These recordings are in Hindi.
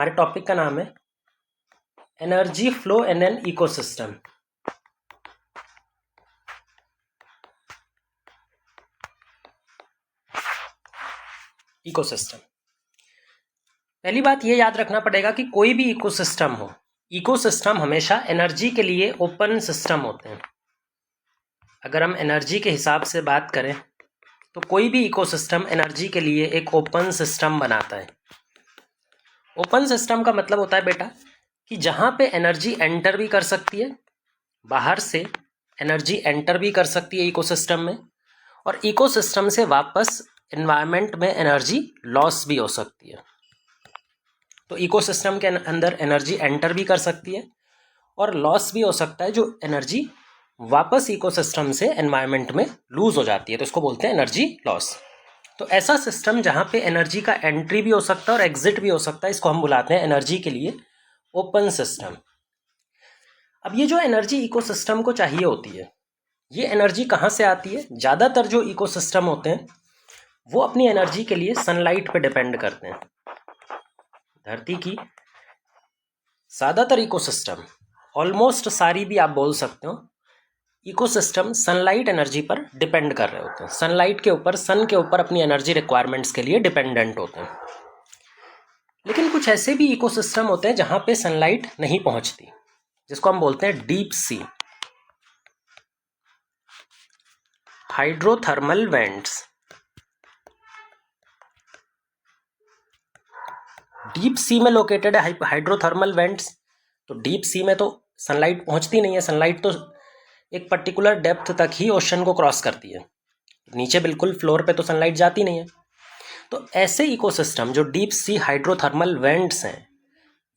हमारे टॉपिक का नाम है energy flow in an ecosystem. Ecosystem, पहली बात ये याद रखना पड़ेगा कि कोई भी इकोसिस्टम हो, इकोसिस्टम हमेशा एनर्जी के लिए ओपन सिस्टम होते हैं। अगर हम एनर्जी के हिसाब से बात करें तो कोई भी इकोसिस्टम एनर्जी के लिए एक ओपन सिस्टम बनाता है। ओपन सिस्टम का मतलब होता है बेटा कि जहाँ पे एनर्जी एंटर भी कर सकती है, बाहर से एनर्जी एंटर भी कर सकती है इकोसिस्टम में, और इकोसिस्टम से वापस एनवायरनमेंट में एनर्जी लॉस भी हो सकती है। तो इकोसिस्टम के अंदर एनर्जी एंटर भी कर सकती है और लॉस भी हो सकता है, जो एनर्जी वापस इकोसिस्टम से एनवायरनमेंट में लूज हो जाती है, तो इसको बोलते हैं एनर्जी लॉस। तो ऐसा सिस्टम जहाँ पे एनर्जी का एंट्री भी हो सकता है और एग्जिट भी हो सकता है, इसको हम बुलाते हैं एनर्जी के लिए ओपन सिस्टम। अब ये जो एनर्जी इकोसिस्टम को चाहिए होती है, ये एनर्जी कहाँ से आती है? ज़्यादातर जो इकोसिस्टम होते हैं वो अपनी एनर्जी के लिए सनलाइट पे डिपेंड करते हैं। धरती की ज़्यादातर इकोसिस्टम, ऑलमोस्ट सारी भी आप बोल सकते हो, इकोसिस्टम सनलाइट एनर्जी पर डिपेंड कर रहे होते हैं। सनलाइट के ऊपर, सन के ऊपर अपनी एनर्जी रिक्वायरमेंट्स के लिए डिपेंडेंट होते हैं। लेकिन कुछ ऐसे भी इकोसिस्टम होते हैं जहाँ पे सनलाइट नहीं पहुँचती, जिसको हम बोलते हैं deep sea, hydrothermal vents. Deep sea में लोकेटेड है हाइड्रोथर्मल वेंट्स। तो डीप सी में तो सनलाइट पहुंचती नहीं है, सनलाइट तो एक पर्टिकुलर डेप्थ तक ही ओशन को क्रॉस करती है, नीचे बिल्कुल फ्लोर पे तो सनलाइट जाती नहीं है। तो ऐसे इकोसिस्टम जो डीप सी हाइड्रोथर्मल वेंट्स हैं,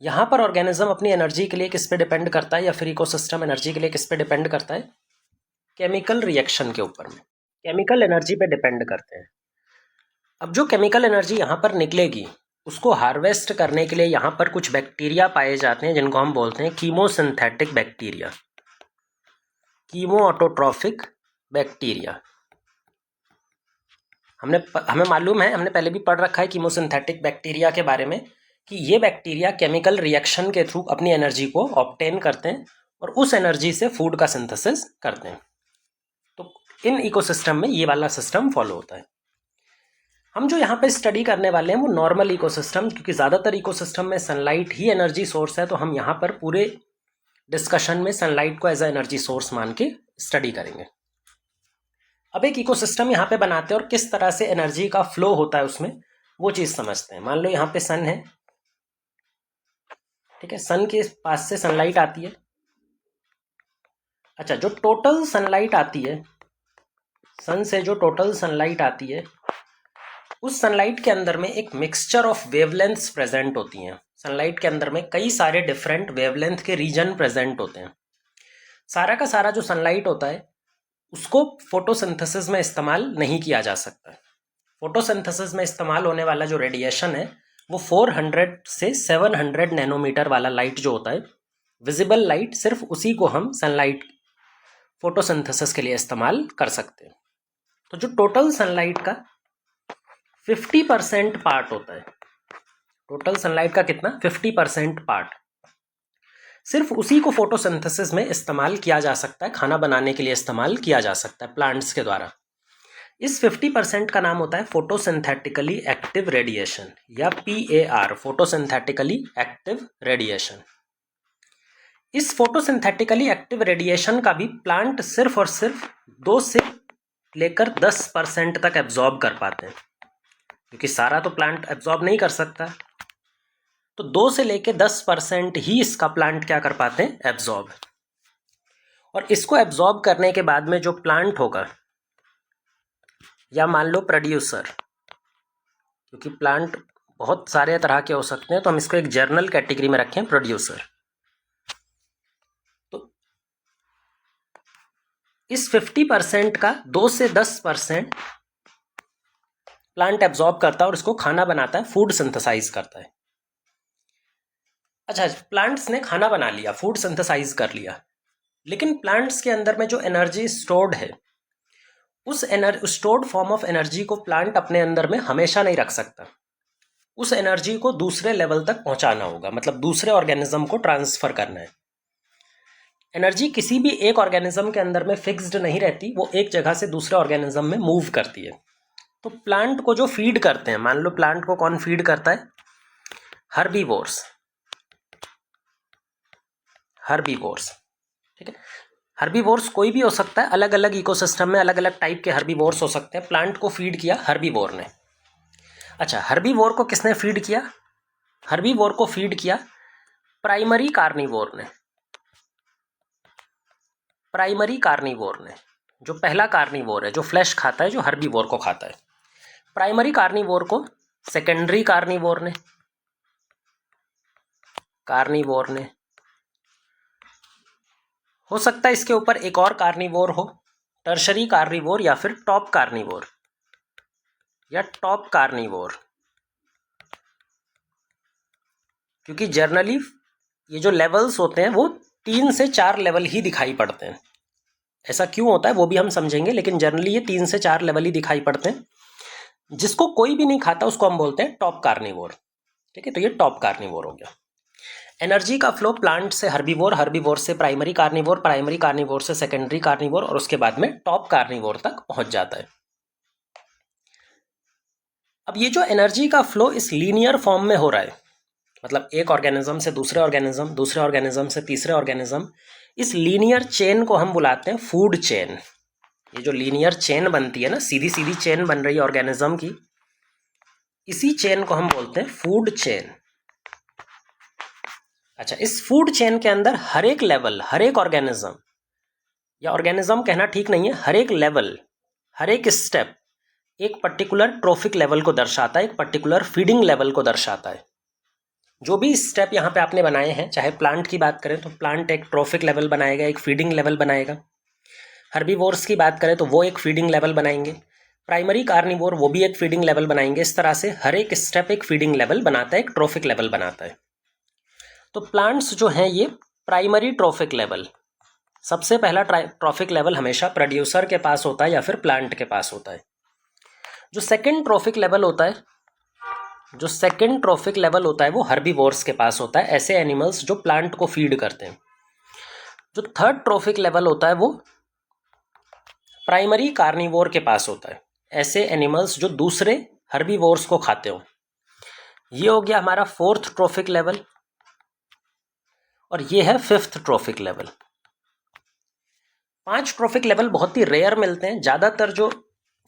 यहाँ पर ऑर्गेनिज्म अपनी एनर्जी के लिए किस पे डिपेंड करता है, या फिर इकोसिस्टम एनर्जी के लिए किस पे डिपेंड करता है? केमिकल रिएक्शन के ऊपर में, केमिकल एनर्जी पे डिपेंड करते हैं। अब जो केमिकल एनर्जी यहाँ पर निकलेगी, उसको हार्वेस्ट करने के लिए यहाँ पर कुछ बैक्टीरिया पाए जाते हैं, जिनको हम बोलते हैं chemosynthetic bacteria, chemo autotrophic bacteria. हमें मालूम है, हमने पहले भी पढ़ रखा है कीमोसिंथेटिक बैक्टीरिया के बारे में, कि ये बैक्टीरिया केमिकल रिएक्शन के थ्रू अपनी एनर्जी को ऑब्टेन करते हैं और उस एनर्जी से फूड का सिंथेसिस करते हैं। तो इन इकोसिस्टम में ये वाला सिस्टम फॉलो होता है। हम जो यहाँ पे स्टडी करने वाले हैं वो नॉर्मल इकोसिस्टम, क्योंकि ज़्यादातर इकोसिस्टम में सनलाइट ही एनर्जी सोर्स है, तो हम यहाँ पर पूरे डिस्कशन में सनलाइट को एज अ एनर्जी सोर्स मान के स्टडी करेंगे। अब एक इकोसिस्टम यहाँ पे बनाते हैं और किस तरह से एनर्जी का फ्लो होता है उसमें, वो चीज़ समझते हैं। मान लो यहाँ पे सन है, ठीक है, सन के पास से सनलाइट आती है। अच्छा, जो टोटल सनलाइट आती है, सन से जो टोटल सनलाइट आती है, उस सनलाइट के अंदर में एक मिक्सचर ऑफ वेवलेंथ्स प्रेजेंट होती हैं। सनलाइट के अंदर में कई सारे डिफरेंट वेवलेंथ के रीजन प्रेजेंट होते हैं। सारा का सारा जो सनलाइट होता है उसको फोटोसिंथेसिस में इस्तेमाल नहीं किया जा सकता। फोटोसिंथेसिस में इस्तेमाल होने वाला जो रेडिएशन है वो 400 से 700 नैनोमीटर वाला लाइट जो होता है, विजिबल लाइट, सिर्फ उसी को हम सनलाइट फोटोसिंथेसिस के लिए इस्तेमाल कर सकते हैं। तो जो टोटल सनलाइट का 50% पार्ट होता है, टोटल सनलाइट का कितना? 50% पार्ट, सिर्फ उसी को फोटोसिंथेसिस में इस्तेमाल किया जा सकता है, खाना बनाने के लिए इस्तेमाल किया जा सकता है प्लांट्स के द्वारा। इस 50% का नाम होता है फोटोसिंथेटिकली एक्टिव रेडिएशन, या PAR, फोटोसिंथेटिकली एक्टिव रेडिएशन। इस फोटोसिंथेटिकली एक्टिव रेडिएशन का भी प्लांट सिर्फ और सिर्फ 2 से लेकर 10% तक एब्जॉर्ब कर पाते हैं, क्योंकि सारा तो प्लांट एब्जॉर्ब नहीं कर सकता। तो 2 से लेकर 10% ही इसका प्लांट क्या कर पाते हैं? एब्जॉर्ब। और इसको एब्जॉर्ब करने के बाद में जो प्लांट होगा, या मान लो प्रोड्यूसर, क्योंकि प्लांट बहुत सारे तरह के हो सकते हैं, तो हम इसको एक जर्नल कैटेगरी में रखें, प्रोड्यूसर। तो इस 50% का 2 से 10% प्लांट एब्जॉर्ब करता है और इसको खाना बनाता है, फूड सिंथेसाइज करता है। अच्छा, प्लांट्स ने खाना बना लिया, फूड सिंथेसाइज कर लिया, लेकिन प्लांट्स के अंदर में जो एनर्जी स्टोर्ड है, उस स्टोर्ड फॉर्म ऑफ एनर्जी को प्लांट अपने अंदर में हमेशा नहीं रख सकता। उस एनर्जी को दूसरे लेवल तक पहुंचाना होगा, मतलब दूसरे ऑर्गेनिज्म को ट्रांसफर करना है। एनर्जी किसी भी एक ऑर्गेनिज्म के अंदर में फिक्स्ड नहीं रहती, वो एक जगह से दूसरे ऑर्गेनिज्म में मूव करती है। तो प्लांट को जो फीड करते हैं, मान लो प्लांट को कौन फीड करता है? हर्बीवोर्स। हर्बीवोर्स, ठीक है। हर्बीवोर्स कोई भी हो सकता है, अलग अलग इकोसिस्टम में अलग अलग टाइप के हर्बीवोर्स हो सकते हैं। प्लांट को फीड किया हर्बीवोर ने। अच्छा, हर्बीवोर को किसने फीड किया? हर्बीवोर को फीड किया प्राइमरी कार्निवोर ने। प्राइमरी कार्निवोर ने, जो पहला कार्निवोर है, जो फ्लैश खाता है, जो हर्बीवोर को खाता है। प्राइमरी कार्निवोर को सेकेंडरी कार्निवोर ने, हो सकता है इसके ऊपर एक और कार्निवोर हो, टर्शरी कार्निवोर या फिर टॉप कार्निवोर या टॉप कार्निवोर, क्योंकि जनरली ये जो लेवल्स होते हैं वो 3 से 4 लेवल ही दिखाई पड़ते हैं। ऐसा क्यों होता है वो भी हम समझेंगे, लेकिन जनरली ये 3 से 4 लेवल ही दिखाई पड़ते हैं। जिसको कोई भी नहीं खाता उसको हम बोलते हैं टॉप कार्निवोर, ठीक है। तो ये टॉप कार्निवोर हो गया। एनर्जी का फ्लो प्लांट से हर्बीवोर, हर्बीवोर से प्राइमरी कार्निवोर, प्राइमरी कार्निवोर से सेकेंडरी कार्निवोर और उसके बाद में टॉप कार्निवोर तक पहुंच जाता है। अब ये जो एनर्जी का फ्लो इस लीनियर फॉर्म में हो रहा है, मतलब एक ऑर्गेनिज्म से दूसरे ऑर्गेनिज्म, दूसरे ऑर्गेनिज्म से तीसरे ऑर्गेनिज्म, इस लीनियर चेन को हम बुलाते हैं फूड चेन। ये जो लीनियर चेन बनती है ना, सीधी सीधी चेन बन रही है ऑर्गेनिज्म की, इसी चेन को हम बोलते हैं फूड चेन। अच्छा, इस फूड चेन के अंदर हर एक लेवल, हर एक ऑर्गेनिज्म, या ऑर्गेनिज्म कहना ठीक नहीं है, हर एक लेवल, हर एक स्टेप एक पर्टिकुलर ट्रोफिक लेवल को दर्शाता है, एक पर्टिकुलर फीडिंग लेवल को दर्शाता है। जो भी स्टेप यहाँ पे आपने बनाए हैं, चाहे प्लांट की बात करें तो प्लांट एक ट्रोफिक लेवल बनाएगा, एक फीडिंग लेवल बनाएगा। हर्बीवोर्स की बात करें तो वो एक फीडिंग लेवल बनाएंगे। प्राइमरी कार्निवोर वो भी एक फीडिंग लेवल बनाएंगे। इस तरह से हर एक स्टेप एक फीडिंग लेवल बनाता है, एक ट्रोफिक लेवल बनाता है। तो प्लांट्स जो हैं ये प्राइमरी ट्रोफिक लेवल, सबसे पहला ट्रोफिक लेवल हमेशा प्रोड्यूसर के पास होता है या फिर प्लांट के पास होता है। जो सेकेंड ट्रोफिक लेवल होता है, वो हर्बीवोर्स के पास होता है, ऐसे एनिमल्स जो प्लांट को फीड करते हैं। जो थर्ड ट्रोफिक लेवल होता है वो प्राइमरी कार्निवोर के पास होता है, ऐसे एनिमल्स जो दूसरे हर्बीवोर्स को खाते हो। ये हो गया हमारा फोर्थ ट्रोफिक लेवल, और ये है fifth trophic level. 5 trophic level बहुत ही रेयर मिलते हैं। ज़्यादातर जो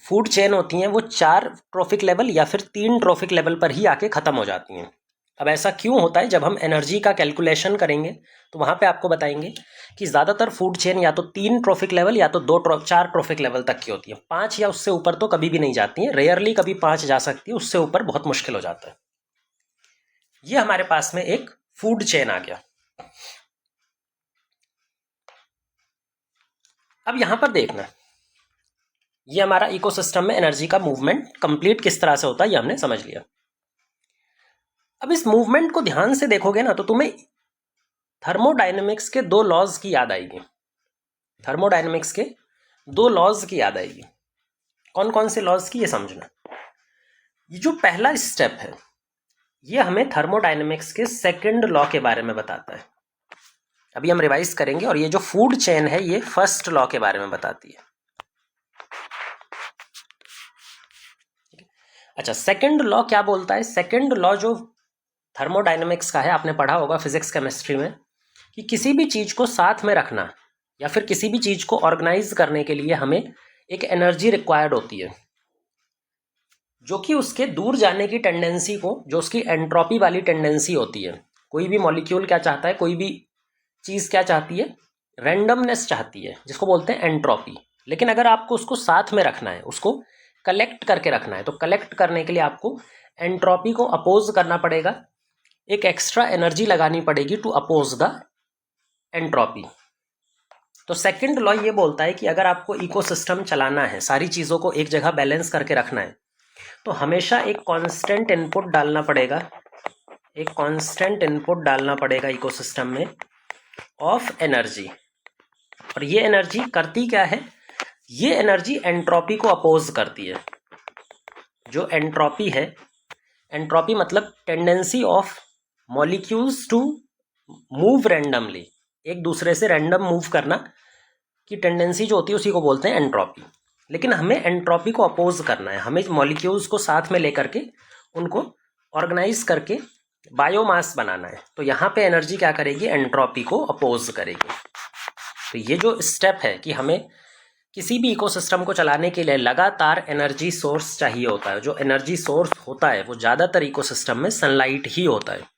फूड चेन होती हैं वो 4 ट्रोफिक लेवल या फिर 3 ट्रोफिक लेवल पर ही आके ख़त्म हो जाती हैं। अब ऐसा क्यों होता है? जब हम एनर्जी का कैलकुलेशन करेंगे तो वहाँ पे आपको बताएंगे कि ज़्यादातर फूड चेन या तो 3 ट्रोफिक लेवल या तो 4 ट्रोफिक लेवल तक की होती है। 5 या उससे ऊपर तो कभी भी नहीं जाती हैं, रेयरली कभी 5 जा सकती है, उससे ऊपर बहुत मुश्किल हो जाता है। ये हमारे पास में एक फूड चेन आ गया। अब यहां पर देखना, ये हमारा इकोसिस्टम में एनर्जी का मूवमेंट कंप्लीट किस तरह से होता है ये हमने समझ लिया। अब इस मूवमेंट को ध्यान से देखोगे ना तो तुम्हें थर्मोडायनेमिक्स के 2 लॉज की याद आएगी। थर्मोडायनेमिक्स के 2 लॉज की याद आएगी। कौन कौन से लॉज की, ये समझना। ये जो पहला स्टेप है ये हमें थर्मोडायनेमिक्स के सेकंड लॉ के बारे में बताता है। अभी हम रिवाइज करेंगे, और ये जो फूड चेन है ये फर्स्ट लॉ के बारे में बताती है। अच्छा, सेकंड लॉ क्या बोलता है? सेकंड लॉ जो थर्मोडायनेमिक्स का है, आपने पढ़ा होगा फिजिक्स केमिस्ट्री में, कि किसी भी चीज को साथ में रखना या फिर किसी भी चीज को ऑर्गेनाइज करने के लिए हमें एक एनर्जी रिक्वायर्ड होती है, जो कि उसके दूर जाने की टेंडेंसी को, जो उसकी एंट्रोपी वाली टेंडेंसी होती है। कोई भी मॉलिक्यूल क्या चाहता है, कोई भी चीज क्या चाहती है? रैंडमनेस चाहती है, जिसको बोलते हैं एंट्रोपी। लेकिन अगर आपको उसको साथ में रखना है, उसको कलेक्ट करके रखना है, तो कलेक्ट करने के लिए आपको एंट्रोपी को अपोज करना पड़ेगा, एक एक्स्ट्रा एनर्जी लगानी पड़ेगी टू अपोज द एंट्रोपी। तो सेकंड लॉ ये बोलता है कि अगर आपको इकोसिस्टम चलाना है, सारी चीज़ों को एक जगह बैलेंस करके रखना है, तो हमेशा एक कांस्टेंट इनपुट डालना पड़ेगा, एक कांस्टेंट इनपुट डालना पड़ेगा इकोसिस्टम में ऑफ एनर्जी। और ये एनर्जी करती क्या है? ये एनर्जी एंट्रोपी को अपोज करती है। जो एंट्रोपी है, एंट्रोपी मतलब tendency of molecules to move randomly, एक दूसरे से रैंडम मूव करना की टेंडेंसी जो होती है उसी को बोलते हैं एंट्रोपी। लेकिन हमें एंट्रोपी को अपोज करना है, हमें मॉलिक्यूल्स को साथ में लेकर के उनको ऑर्गेनाइज करके बायोमास बनाना है। तो यहाँ पे एनर्जी क्या करेगी, एंट्रोपी को अपोज करेगी। तो ये जो स्टेप है कि हमें किसी भी इकोसिस्टम को चलाने के लिए लगातार एनर्जी सोर्स चाहिए होता है। जो एनर्जी सोर्स होता है वो ज़्यादातर इकोसिस्टम में सनलाइट ही होता है।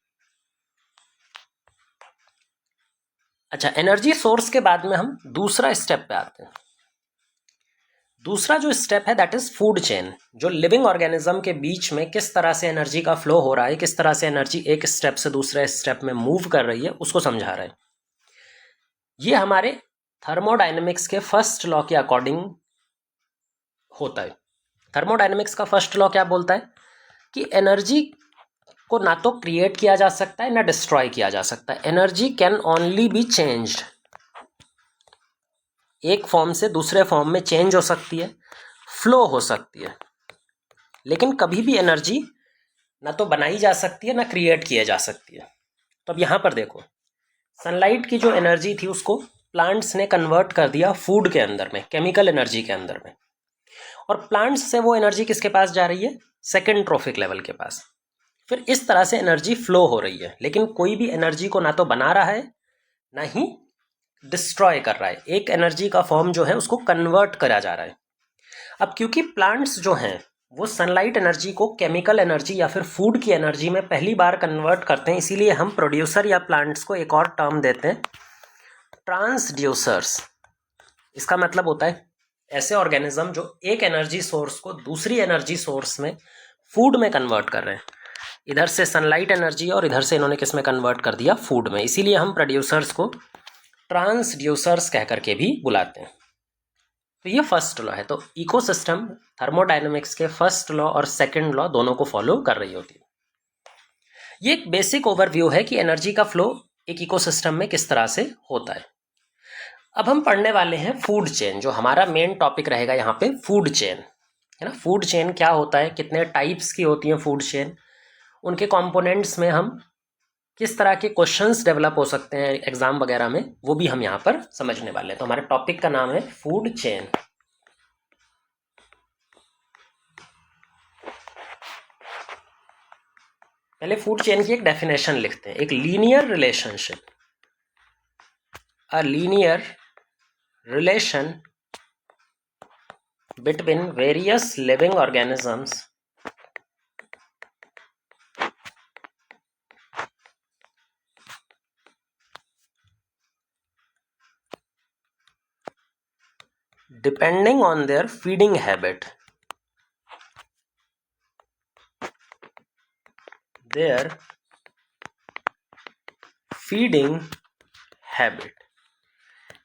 अच्छा, एनर्जी सोर्स के बाद में हम दूसरा स्टेप पे आते हैं। दूसरा जो स्टेप है दैट इज फूड चेन, जो लिविंग ऑर्गेनिज्म के बीच में किस तरह से एनर्जी का फ्लो हो रहा है, किस तरह से एनर्जी एक स्टेप से दूसरे स्टेप में मूव कर रही है, उसको समझा रहा है। ये हमारे थर्मोडायनेमिक्स के फर्स्ट लॉ के अकॉर्डिंग होता है। थर्मोडायनेमिक्स का फर्स्ट लॉ क्या बोलता है कि एनर्जी को ना तो क्रिएट किया जा सकता है ना डिस्ट्रॉय किया जा सकता है। Energy can only be changed, एक फॉर्म से दूसरे फॉर्म में चेंज हो सकती है, फ्लो हो सकती है, लेकिन कभी भी एनर्जी ना तो बनाई जा सकती है ना क्रिएट किया जा सकती है। तो अब यहाँ पर देखो, सनलाइट की जो एनर्जी थी उसको प्लांट्स ने कन्वर्ट कर दिया फूड के अंदर में, केमिकल एनर्जी के अंदर में, और प्लांट्स से वो एनर्जी किसके पास जा रही है, सेकेंड ट्रॉफिक लेवल के पास। फिर इस तरह से एनर्जी फ्लो हो रही है, लेकिन कोई भी एनर्जी को ना तो बना रहा है ना ही डिस्ट्रॉय कर रहा है। एक एनर्जी का फॉर्म जो है उसको कन्वर्ट करा जा रहा है। अब क्योंकि प्लांट्स जो हैं वो सनलाइट एनर्जी को केमिकल एनर्जी या फिर फूड की एनर्जी में पहली बार कन्वर्ट करते हैं, इसीलिए हम प्रोड्यूसर या प्लांट्स को एक और टर्म देते हैं, ट्रांसड्यूसर्स। इसका मतलब होता है ऐसे ऑर्गेनिज्म जो एक एनर्जी सोर्स को दूसरी एनर्जी सोर्स में फूड में कन्वर्ट कर रहे हैं। इधर से सनलाइट एनर्जी और इधर से इन्होंने किस में कन्वर्ट कर दिया, फूड में। इसीलिए हम प्रोड्यूसर्स को ट्रांसड्यूसर्स कह करके भी बुलाते हैं। तो ये फर्स्ट लॉ है। तो इकोसिस्टम थर्मोडायनेमिक्स के फर्स्ट लॉ और सेकंड लॉ दोनों को फॉलो कर रही होती है। ये एक बेसिक ओवरव्यू है कि एनर्जी का फ्लो एक इकोसिस्टम में किस तरह से होता है। अब हम पढ़ने वाले हैं फूड चेन, जो हमारा मेन टॉपिक रहेगा यहाँ पे, फूड चेन है ना। फूड चेन क्या होता है, कितने टाइप्स की होती हैं फूड चेन, उनके कंपोनेंट्स में हम किस तरह के क्वेश्चंस डेवलप हो सकते हैं एग्जाम वगैरह में, वो भी हम यहाँ पर समझने वाले हैं। तो हमारे टॉपिक का नाम है फूड चेन। पहले फूड चेन की एक डेफिनेशन लिखते हैं। एक linear relationship, a linear relation between various living organisms depending on their feeding habit, their feeding habit।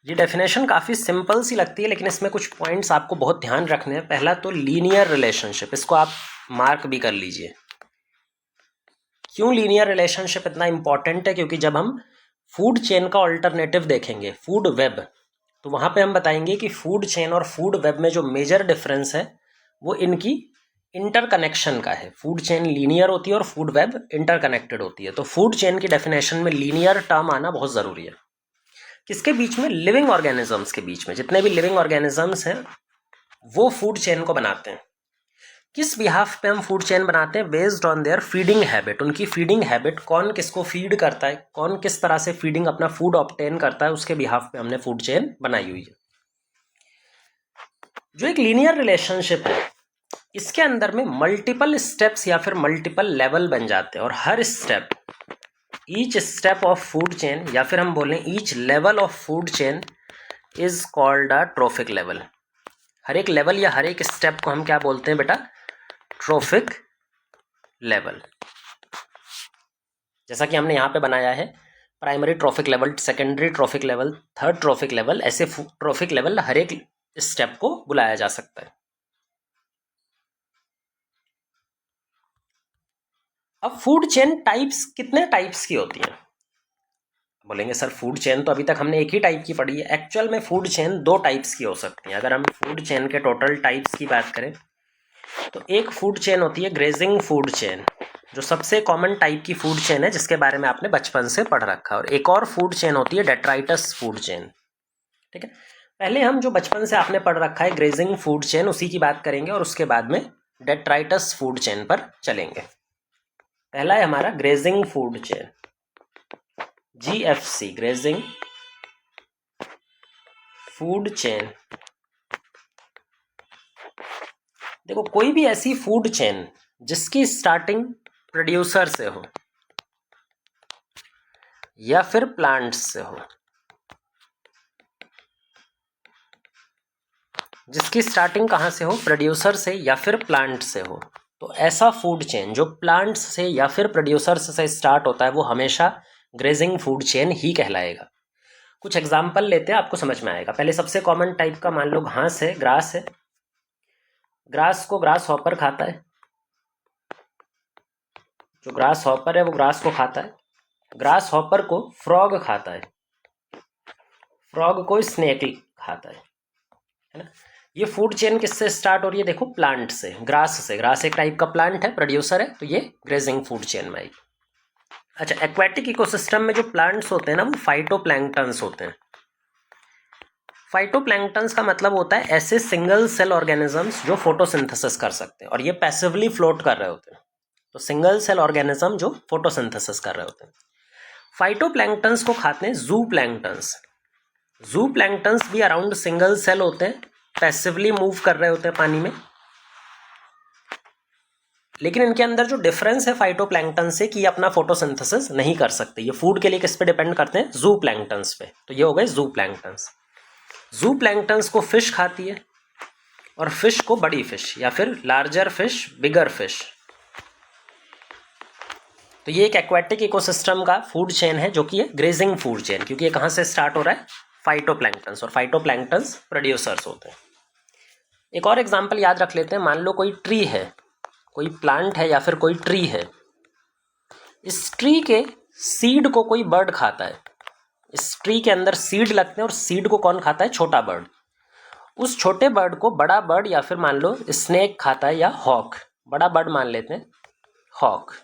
ये डेफिनेशन काफ़ी सिंपल सी लगती है, लेकिन इसमें कुछ पॉइंट्स आपको बहुत ध्यान रखने हैं। पहला तो लीनियर रिलेशनशिप, इसको आप मार्क भी कर लीजिए। क्यों लीनियर रिलेशनशिप इतना इंपॉर्टेंट है, क्योंकि जब हम फूड चेन का ऑल्टरनेटिव देखेंगे, फूड वेब, तो वहाँ पे हम बताएंगे कि फूड चेन और फूड वेब में जो मेजर डिफरेंस है वो इनकी इंटरकनेक्शन का है। फूड चेन लीनियर होती है और फूड वेब इंटरकनेक्टेड होती है। तो फूड चेन की डेफिनेशन में लीनियर टर्म आना बहुत ज़रूरी है। किसके बीच में, लिविंग ऑर्गेनिजम्स के बीच में। जितने भी लिविंग ऑर्गेनिजम्स हैं वो फूड चेन को बनाते हैं। किस बिहाफ पे हम फूड चेन बनाते हैं, based on their feeding habit. उनकी फीडिंग हैबिट, कौन किसको फीड करता है, कौन किस तरह से फीडिंग अपना फूड ऑब्टेन करता है, उसके बिहाफ पे हमने फूड चेन बनाई हुई है। जो एक लीनियर रिलेशनशिप है, इसके अंदर में मल्टीपल स्टेप्स या फिर मल्टीपल लेवल बन जाते हैं, और हर step, each step of food chain, या फिर हम बोलें each level of food chain is called a trophic level. हर एक लेवल या हर एक स्टेप को हम क्या बोलते हैं बेटा, ट्रॉफिक लेवल। जैसा कि हमने यहाँ पे बनाया है, primary trophic level, secondary trophic level, third trophic level, ऐसे ट्रॉफिक लेवल हर एक स्टेप को बुलाया जा सकता है। अब फूड चेन टाइप्स, कितने टाइप्स की होती हैं। बोलेंगे सर फूड चेन तो अभी तक हमने एक ही टाइप की पढ़ी है। एक्चुअल में फूड चेन दो टाइप्स की हो सकती हैं। अगर हम फूड चेन के टोटल टाइप्स की बात करें तो एक फूड चेन होती है ग्रेजिंग फूड चेन, जो सबसे कॉमन टाइप की फूड चेन है जिसके बारे में आपने बचपन से पढ़ रखा है। और एक और फूड चेन होती है डेट्राइटस फूड चेन। ठीक है, पहले हम जो बचपन से आपने पढ़ रखा है ग्रेजिंग फूड चेन, उसी की बात करेंगे और उसके बाद में डेट्राइटस फूड चेन पर चलेंगे। पहला है हमारा grazing food chain, GFC, grazing food chain. देखो, कोई भी ऐसी फूड चेन जिसकी स्टार्टिंग प्रोड्यूसर से हो या फिर प्लांट से हो, जिसकी स्टार्टिंग कहाँ से हो, प्रोड्यूसर से या फिर प्लांट से हो, तो ऐसा फूड चेन जो प्लांट्स से या फिर प्रोड्यूसर से स्टार्ट होता है वो हमेशा ग्रेजिंग फूड चेन ही कहलाएगा। कुछ एग्जाम्पल लेते हैं, आपको समझ में आएगा। पहले सबसे कॉमन टाइप का मान लो घास है, ग्रास है। ग्रास को ग्रास हॉपर खाता है, जो ग्रास हॉपर है वो ग्रास को खाता है। ग्रास हॉपर को फ्रॉग खाता है, फ्रॉग को स्नेक खाता है ना। ये फूड चेन किससे स्टार्ट हो रही है, देखो प्लांट से, ग्रास से। ग्रास एक टाइप का प्लांट है, प्रोड्यूसर है, तो ये ग्रेजिंग फूड चेन में आई। अच्छा, एक्वेटिक इकोसिस्टम में जो प्लांट्स होते हैं ना वो फाइटोप्लैंक्टन्स होते हैं। फाइटोप्लैंक्टन्स का मतलब होता है ऐसे सिंगल सेल ऑर्गेनिजम्स जो फोटोसिंथेसिस कर सकते हैं और ये पैसिवली फ्लोट कर रहे होते हैं। तो सिंगल सेल ऑर्गेनिज्म जो फोटोसिंथेसिस कर रहे होते हैं। फाइटोप्लैंक्टन्स को खाते हैं जू प्लैंक्टन्स। जू प्लैंक्टन्स भी अराउंड सिंगल सेल होते हैं, पैसिवली मूव कर रहे होते हैं पानी में। लेकिन इनके अंदर जो डिफरेंस है फाइटोप्लैंक्टन से कि ये अपना फोटोसिंथेसिस नहीं कर सकते। ये फूड के लिए किस पे डिपेंड करते हैं, जू प्लैंक्टन्स पे। तो ये हो गए जू प्लैंक्टन्स। जू प्लैंक्टन्स को फिश खाती है और फिश को बड़ी फिश या फिर लार्जर फिश, बिगर फिश। तो ये एक एक्वेटिक इकोसिस्टम का फूड चेन है जो कि है ग्रेजिंग फूड चेन, क्योंकि ये कहाँ से स्टार्ट हो रहा है, फाइटोप्लैंक्टन्स, और फाइटोप्लैंक्टन्स प्रोड्यूसर्स होते हैं। एक और एग्जांपल याद रख लेते हैं। मान लो कोई ट्री है, कोई प्लांट है या फिर कोई ट्री है। इस ट्री के सीड को कोई बर्ड खाता है। इस ट्री के अंदर सीड लगते हैं और सीड को कौन खाता है, छोटा बर्ड। उस छोटे बर्ड को बड़ा बर्ड या फिर मान लो स्नेक खाता है या हॉक। बड़ा बर्ड मान लेते हैं हॉक।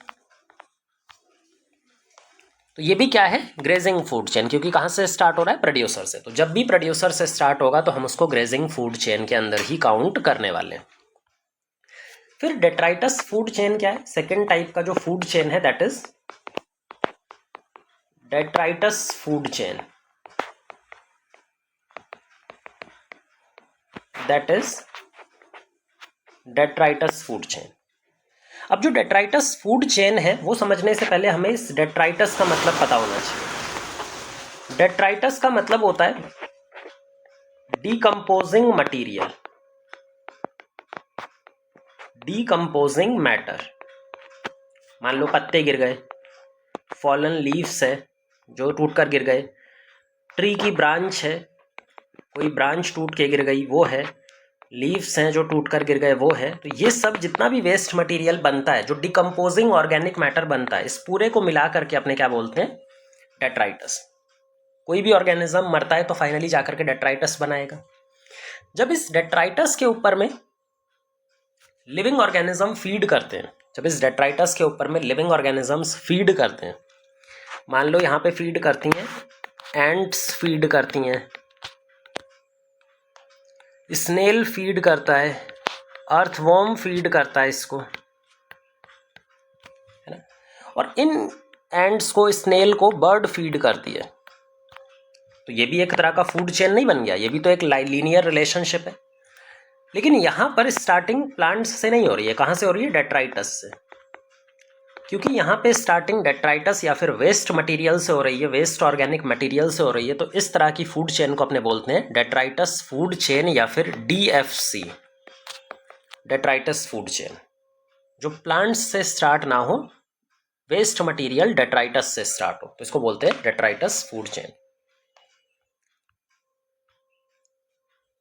तो ये भी क्या है, ग्रेजिंग फूड चेन, क्योंकि कहाँ से स्टार्ट हो रहा है, प्रोड्यूसर से। तो जब भी प्रोड्यूसर से स्टार्ट होगा तो हम उसको ग्रेजिंग फूड चेन के अंदर ही काउंट करने वाले हैं। फिर डेट्राइटस फूड चेन क्या है, सेकेंड टाइप का जो फूड चेन है, that is detritus food chain. That is detritus food chain. अब जो डेट्राइटस फूड चेन है वो समझने से पहले हमें इस डेट्राइटस का मतलब पता होना चाहिए। डेट्राइटस का मतलब होता है डीकंपोजिंग मटीरियल, डीकंपोजिंग मैटर। मान लो पत्ते गिर गए, फॉलन लीव्स है जो टूट कर गिर गए, ट्री की ब्रांच है, कोई ब्रांच टूट के गिर गई वो है, लीव्स हैं जो टूट कर गिर गए वो है। तो ये सब जितना भी वेस्ट मटेरियल बनता है, जो डिकम्पोजिंग ऑर्गेनिक मैटर बनता है, इस पूरे को मिला करके अपने क्या बोलते हैं, डेट्राइटस। कोई भी ऑर्गेनिज्म मरता है तो फाइनली जाकर के डेट्राइटस बनाएगा। जब इस डेट्राइटस के ऊपर में लिविंग ऑर्गेनिज्म फीड करते हैं, जब इस डेट्राइटस के ऊपर में लिविंग ऑर्गेनिजम्स फीड करते हैं, मान लो यहाँ पे फीड करती हैं एंट्स, फीड करती हैं, स्नेल फीड करता है, अर्थवॉर्म फीड करता है इसको, है ना। और इन एंट्स को, स्नेल को बर्ड फीड करती है। तो ये भी एक तरह का फूड चेन नहीं बन गया, ये भी तो एक लीनियर रिलेशनशिप है। लेकिन यहाँ पर स्टार्टिंग प्लांट्स से नहीं हो रही है, कहाँ से हो रही है, डेट्राइटस से। क्योंकि यहाँ पे स्टार्टिंग डेट्राइटस या फिर वेस्ट मटेरियल से हो रही है, वेस्ट ऑर्गेनिक मटेरियल से हो रही है। तो इस तरह की फूड चेन को अपने बोलते हैं डेट्राइटस फूड चेन या फिर DFC, डेट्राइटस फूड चेन। जो प्लांट्स से स्टार्ट ना हो, वेस्ट मटेरियल डेट्राइटस से स्टार्ट हो, तो इसको बोलते हैं डेट्राइटस फूड चेन।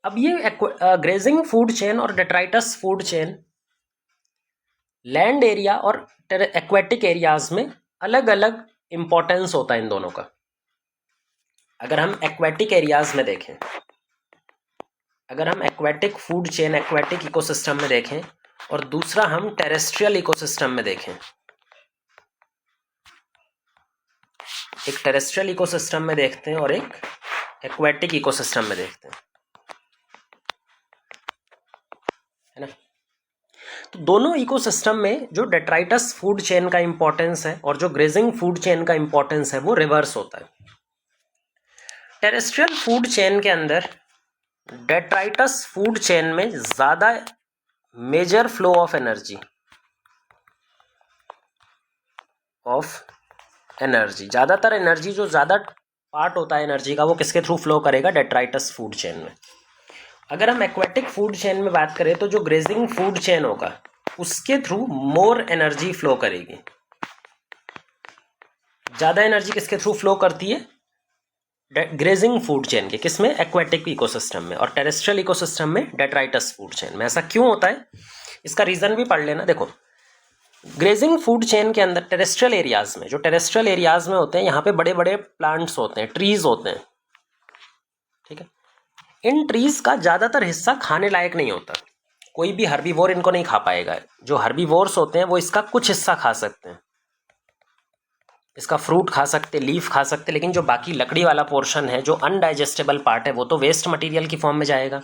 अब ये ग्रेजिंग फूड चेन और detritus food chain land area और एक्वेटिक एरियाज में अलग अलग इंपॉर्टेंस होता है इन दोनों का। अगर हम एक्वेटिक एरियाज में देखें, अगर हम aquatic food chain, aquatic ecosystem में देखें, और दूसरा हम टेरेस्ट्रियल इकोसिस्टम में देखें, एक टेरेस्ट्रियल इकोसिस्टम में देखते हैं और एक एक्वेटिक इकोसिस्टम में देखते हैं, है ना। तो दोनों इकोसिस्टम में जो डेट्राइटस फूड चेन का इंपॉर्टेंस है और जो ग्रेजिंग फूड चेन का इंपॉर्टेंस है वो रिवर्स होता है। टेरेस्ट्रियल फूड चेन के अंदर डेट्राइटस फूड चेन में ज़्यादा मेजर फ्लो ऑफ एनर्जी ज़्यादातर एनर्जी, जो ज़्यादा पार्ट होता है एनर्जी का, वो किसके थ्रू फ्लो करेगा? डेट्राइटस फूड चेन में। अगर हम एक्वेटिक फूड चेन में बात करें तो जो ग्रेजिंग फूड चेन होगा उसके थ्रू मोर एनर्जी फ्लो करेगी। ज़्यादा एनर्जी किसके थ्रू फ्लो करती है? ग्रेजिंग फूड चेन के। किसमें? एक्वेटिक इकोसिस्टम में। और टेरेस्ट्रियल इकोसिस्टम में डेट्राइटस फूड चेन में। ऐसा क्यों होता है? इसका रीज़न भी पढ़ लेना। देखो, ग्रेजिंग फूड चेन के अंदर टेरेस्ट्रियल एरियाज में, जो टेरेस्ट्रियल एरियाज में होते हैं, यहाँ पे बड़े बड़े प्लांट्स होते हैं, ट्रीज होते हैं, ठीक है। इन ट्रीज का ज़्यादातर हिस्सा खाने लायक नहीं होता। कोई भी हर्बीवोर इनको नहीं खा पाएगा। जो हर्बीवोर्स होते हैं वो इसका कुछ हिस्सा खा सकते हैं, इसका फ्रूट खा सकते, लीफ खा सकते, लेकिन जो बाकी लकड़ी वाला पोर्शन है, जो अनडाइजेस्टेबल पार्ट है, वो तो वेस्ट मटेरियल की फॉर्म में जाएगा।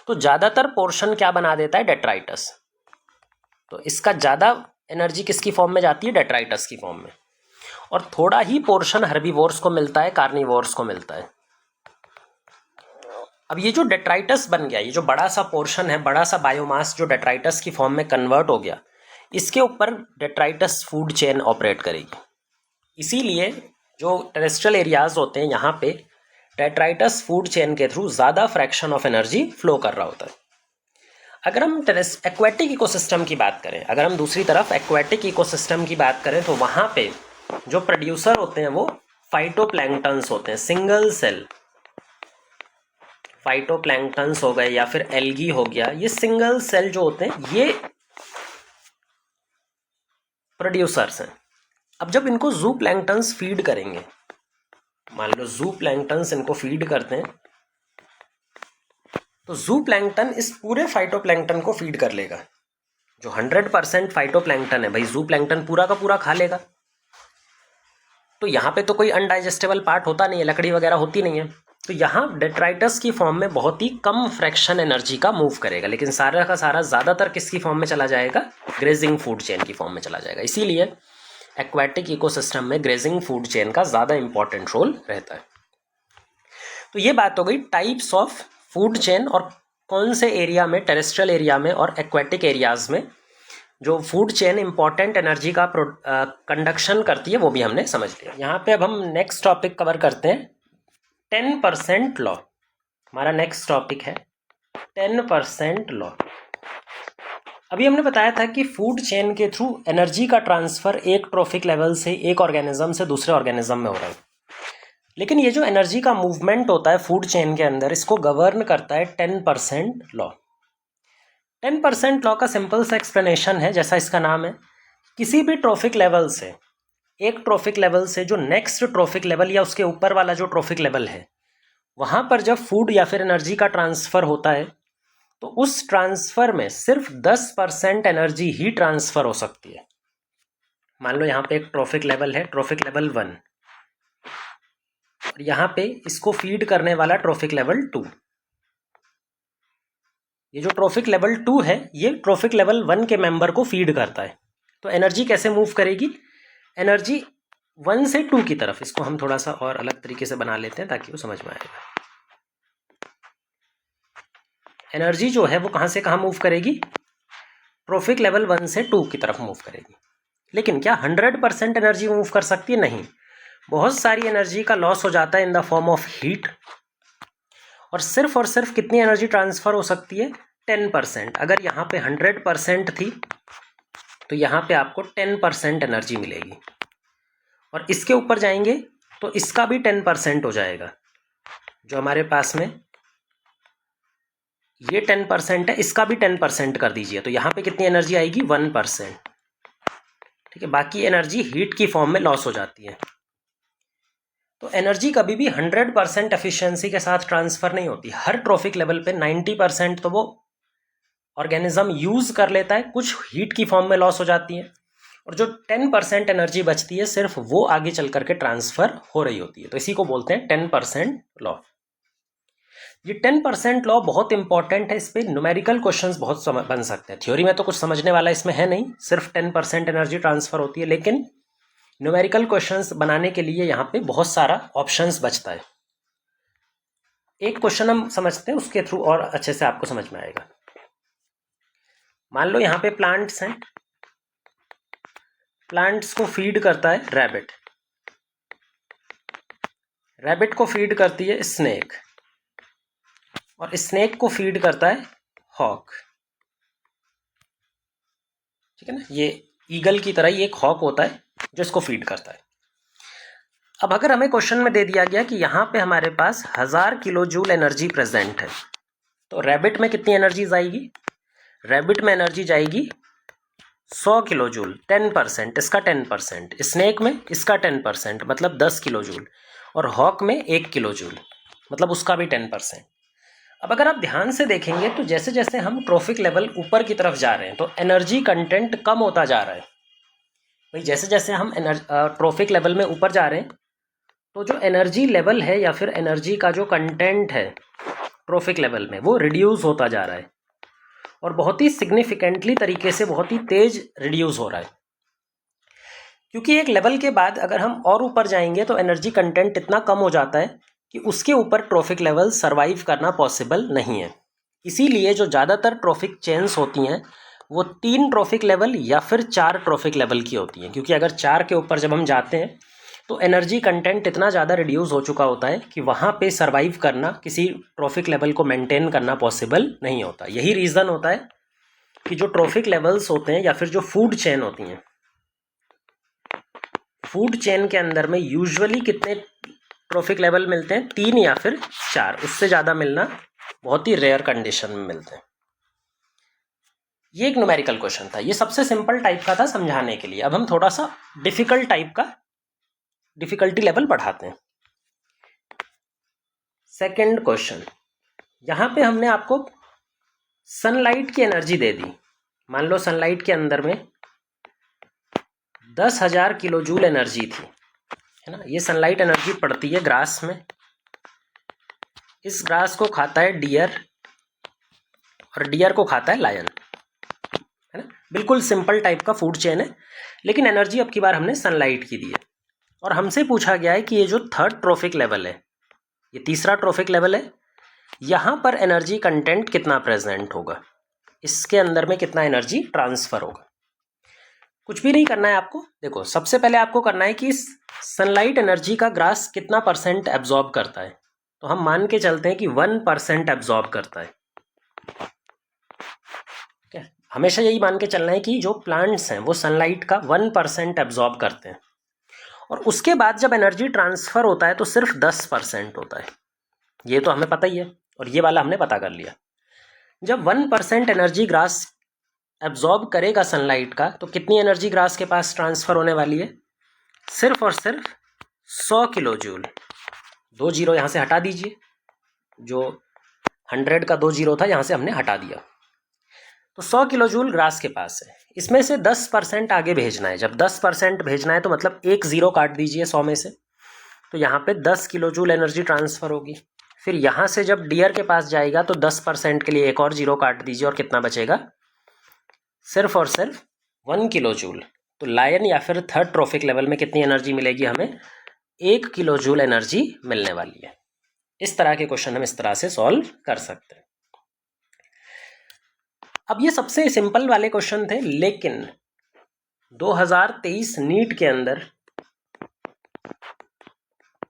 तो ज़्यादातर पोर्शन क्या बना देता है? डेट्राइटस। तो इसका ज़्यादा एनर्जी किसकी फॉर्म में जाती है? डेट्राइटस की फॉर्म में। और थोड़ा ही पोर्शन हर्बीवोर्स को मिलता है, कार्निवोर्स को मिलता है। अब ये जो डेट्राइटस बन गया, ये जो बड़ा सा पोर्शन है, बड़ा सा बायोमास जो डेट्राइटस की फॉर्म में कन्वर्ट हो गया, इसके ऊपर डेट्राइटस फूड चेन ऑपरेट करेगी। इसीलिए जो टेरेस्ट्रियल एरियाज होते हैं, यहाँ पे डेट्राइटस फूड चेन के थ्रू ज़्यादा फ्रैक्शन ऑफ एनर्जी फ्लो कर रहा होता है। अगर हम एक्वेटिक इकोसिस्टम की बात करें, अगर हम दूसरी तरफ एक्वेटिक इकोसिस्टम की बात करें, तो वहाँ पे जो प्रोड्यूसर होते हैं वो फाइटोप्लैंक्टन्स होते हैं, सिंगल सेल। फाइटोप्लैंक्टन्स हो गए या फिर एल्गी हो गया, ये सिंगल सेल जो होते हैं ये प्रोड्यूसर्स हैं। अब जब इनको जू प्लैंक्टन्स फीड करेंगे, मान लो जू प्लैंक्टन्स इनको फीड करते हैं, तो जू प्लैंक्टन इस पूरे फाइटोप्लैंक्टन को फीड कर लेगा। जो 100% फाइटोप्लैंक्टन है भाई, जू प्लैंक्टन पूरा का पूरा खा लेगा। तो यहाँ पे तो कोई अनडाइजेस्टेबल पार्ट होता नहीं है, लकड़ी वगैरह होती नहीं है। तो यहाँ डेट्राइटस की फॉर्म में बहुत ही कम फ्रैक्शन एनर्जी का मूव करेगा, लेकिन सारा का सारा ज़्यादातर किसकी फॉर्म में चला जाएगा? ग्रेजिंग फूड चेन की फॉर्म में चला जाएगा। इसीलिए एक्वेटिक इकोसिस्टम में ग्रेजिंग फूड चेन का ज़्यादा इंपॉर्टेंट रोल रहता है। तो ये बात हो गई टाइप्स ऑफ फूड चेन और कौन से एरिया में, टेरेस्ट्रियल एरिया में और एक्वेटिक एरियाज में जो फूड चेन इंपॉर्टेंट एनर्जी का कंडक्शन करती है, वो भी हमने समझ लिया। यहाँ पे अब हम नेक्स्ट टॉपिक कवर करते हैं, 10% लॉ। हमारा नेक्स्ट टॉपिक है 10% लॉ। अभी हमने बताया था कि फूड चेन के थ्रू एनर्जी का ट्रांसफर एक ट्रॉफिक लेवल से एक ऑर्गेनिज्म से दूसरे ऑर्गेनिज्म में हो रहा है, लेकिन ये जो एनर्जी का मूवमेंट होता है फूड चेन के अंदर, इसको गवर्न करता है 10% लॉ। 10% लॉ का सिंपल सा एक्सप्लेनेशन है, जैसा इसका नाम है, किसी भी ट्रॉफिक लेवल से, एक ट्रॉफिक लेवल से जो नेक्स्ट ट्रॉफिक लेवल या उसके ऊपर वाला जो ट्रॉफिक लेवल है, वहाँ पर जब फूड या फिर एनर्जी का ट्रांसफ़र होता है, तो उस ट्रांसफ़र में सिर्फ 10% एनर्जी ही ट्रांसफ़र हो सकती है। मान लो यहाँ पे एक ट्रॉफिक लेवल है, ट्रॉफिक लेवल 1, और यहाँ पे इसको फीड करने वाला ट्रॉफिक लेवल 2। ये जो ट्रॉफिक लेवल 2 है, ये ट्रॉफिक लेवल 1 के मेंबर को फीड करता है। तो एनर्जी कैसे मूव करेगी? एनर्जी 1 से 2 की तरफ। इसको हम थोड़ा सा और अलग तरीके से बना लेते हैं ताकि वो समझ में आएगा। एनर्जी जो है वो कहाँ से कहाँ मूव करेगी? ट्रॉफिक लेवल 1 से 2 की तरफ मूव करेगी। लेकिन क्या 100% एनर्जी मूव कर सकती है? नहीं, बहुत सारी एनर्जी का लॉस हो जाता है in the form of heat. और सिर्फ कितनी एनर्जी ट्रांसफ़र हो सकती है? 10%। अगर यहाँ पे 100% थी तो यहाँ पे आपको 10% एनर्जी मिलेगी, और इसके ऊपर जाएंगे तो इसका भी 10% हो जाएगा। जो हमारे पास में ये 10% है, इसका भी 10% कर दीजिए, तो यहाँ पे कितनी एनर्जी आएगी? 1%। ठीक है, बाकी एनर्जी हीट की फॉर्म में लॉस हो जाती है। तो एनर्जी कभी भी 100% एफिशिएंसी के साथ ट्रांसफ़र नहीं होती। हर ट्रॉफिक लेवल पे 90% तो वो ऑर्गेनिज्म यूज़ कर लेता है, कुछ हीट की फॉर्म में लॉस हो जाती है, और जो 10% एनर्जी बचती है सिर्फ वो आगे चल करके ट्रांसफर हो रही होती है। तो इसी को बोलते हैं 10% लॉ। ये 10% लॉ बहुत इंपॉर्टेंट है, इस पर न्यूमेरिकल क्वेश्चंस बहुत बन सकते हैं। थ्योरी में तो कुछ समझने वाला इसमें है नहीं, सिर्फ 10% एनर्जी ट्रांसफर होती है, लेकिन न्यूमेरिकल क्वेश्चंस बनाने के लिए यहाँ पे बहुत सारा ऑप्शंस बचता है। एक क्वेश्चन हम समझते हैं, उसके थ्रू और अच्छे से आपको समझ में आएगा। मान लो यहाँ पे प्लांट्स हैं, प्लांट्स को फीड करता है रैबिट, रैबिट को फीड करती है स्नेक, और स्नेक को फीड करता है हॉक। ठीक है ना, ये ईगल की तरह ही एक हॉक होता है जो इसको फीड करता है। अब अगर हमें क्वेश्चन में दे दिया गया कि यहाँ पे हमारे पास 1000 किलो जूल एनर्जी प्रेजेंट है, तो रैबिट में कितनी एनर्जी जाएगी? रैबिट में एनर्जी जाएगी 100 किलो जूल, 10%, इसका 10%, स्नेक में इसका 10%, मतलब 10 किलो जूल, और हॉक में 1 किलो जूल, मतलब उसका भी 10%। अब अगर आप ध्यान से देखेंगे तो जैसे जैसे हम ट्रॉफिक लेवल ऊपर की तरफ जा रहे हैं तो एनर्जी कंटेंट कम होता जा रहा है। भाई जैसे जैसे हम ट्रॉफिक लेवल में ऊपर जा रहे हैं तो जो एनर्जी लेवल है या फिर एनर्जी का जो कंटेंट है ट्रॉफिक लेवल में वो रिड्यूस होता जा रहा है, और बहुत ही सिग्निफिकेंटली तरीके से बहुत ही तेज रिड्यूस हो रहा है। क्योंकि एक लेवल के बाद अगर हम और ऊपर जाएंगे तो एनर्जी कंटेंट इतना कम हो जाता है कि उसके ऊपर ट्रॉफिक लेवल सर्वाइव करना पॉसिबल नहीं है। इसीलिए जो ज़्यादातर ट्रॉफिक चेन्स होती हैं वो 3 ट्रॉफिक लेवल या फिर 4 ट्रॉफिक लेवल की होती हैं, क्योंकि अगर 4 के ऊपर जब हम जाते हैं तो एनर्जी कंटेंट इतना ज़्यादा रिड्यूस हो चुका होता है कि वहाँ पे सर्वाइव करना, किसी ट्रॉफिक लेवल को मेंटेन करना पॉसिबल नहीं होता। यही रीज़न होता है कि जो ट्रॉफिक लेवल्स होते हैं या फिर जो फूड चेन होती हैं, फूड चेन के अंदर में यूजुअली कितने ट्रॉफिक लेवल मिलते हैं? 3 या फिर 4, उससे ज़्यादा मिलना बहुत ही रेयर कंडीशन में मिलते हैं। ये एक न्यूमेरिकल क्वेश्चन था, ये सबसे सिंपल टाइप का था समझाने के लिए। अब हम थोड़ा सा डिफिकल्ट टाइप का डिफिकल्टी लेवल बढ़ाते हैं। सेकंड क्वेश्चन, यहाँ पे हमने आपको सनलाइट की एनर्जी दे दी। मान लो सनलाइट के अंदर में 10,000 किलो जूल एनर्जी थी, है ना। ये सनलाइट एनर्जी पड़ती है ग्रास में, इस ग्रास को खाता है डियर और डियर को खाता है लायन, है ना। बिल्कुल सिंपल टाइप का फूड चेन है, लेकिन एनर्जी अब की बार हमने सनलाइट की दी है। और हमसे पूछा गया है कि ये जो थर्ड ट्रॉफिक लेवल है, ये तीसरा ट्रॉफिक लेवल है, यहाँ पर एनर्जी कंटेंट कितना प्रेजेंट होगा, इसके अंदर में कितना एनर्जी ट्रांसफर होगा। कुछ भी नहीं करना है आपको। देखो सबसे पहले आपको करना है कि इस सनलाइट एनर्जी का ग्रास कितना % एब्जॉर्ब करता है। तो हम मान के चलते हैं कि 1% एब्जॉर्ब करता है। क्या हमेशा यही मान के चलना है कि जो प्लांट्स हैं वो सनलाइट का 1% एब्जॉर्ब करते हैं, और उसके बाद जब एनर्जी ट्रांसफ़र होता है तो सिर्फ 10% होता है। ये तो हमें पता ही है, और ये वाला हमने पता कर लिया। जब 1% एनर्जी ग्रास एब्जॉर्ब करेगा सनलाइट का, तो कितनी एनर्जी ग्रास के पास ट्रांसफ़र होने वाली है? सिर्फ और सिर्फ 100 किलो जूल। 2 जीरो यहाँ से हटा दीजिए, जो 100 का 2 जीरो था यहाँ से हमने हटा दिया, तो 100 किलो जूल ग्रास के पास है। इसमें से 10% आगे भेजना है। जब 10% भेजना है तो मतलब 1 ज़ीरो काट दीजिए 100 में से, तो यहाँ पे 10 किलो जूल एनर्जी ट्रांसफ़र होगी। फिर यहाँ से जब डियर के पास जाएगा तो 10% के लिए एक और जीरो काट दीजिए, और कितना बचेगा? सिर्फ और सिर्फ 1 किलो जूल। तो लायन या फिर थर्ड ट्रॉफिक लेवल में कितनी एनर्जी मिलेगी हमें? 1 किलो जूल एनर्जी मिलने वाली है। इस तरह के क्वेश्चन हम इस तरह से सॉल्व कर सकते हैं। अब ये सबसे सिंपल वाले क्वेश्चन थे, लेकिन 2023 नीट के अंदर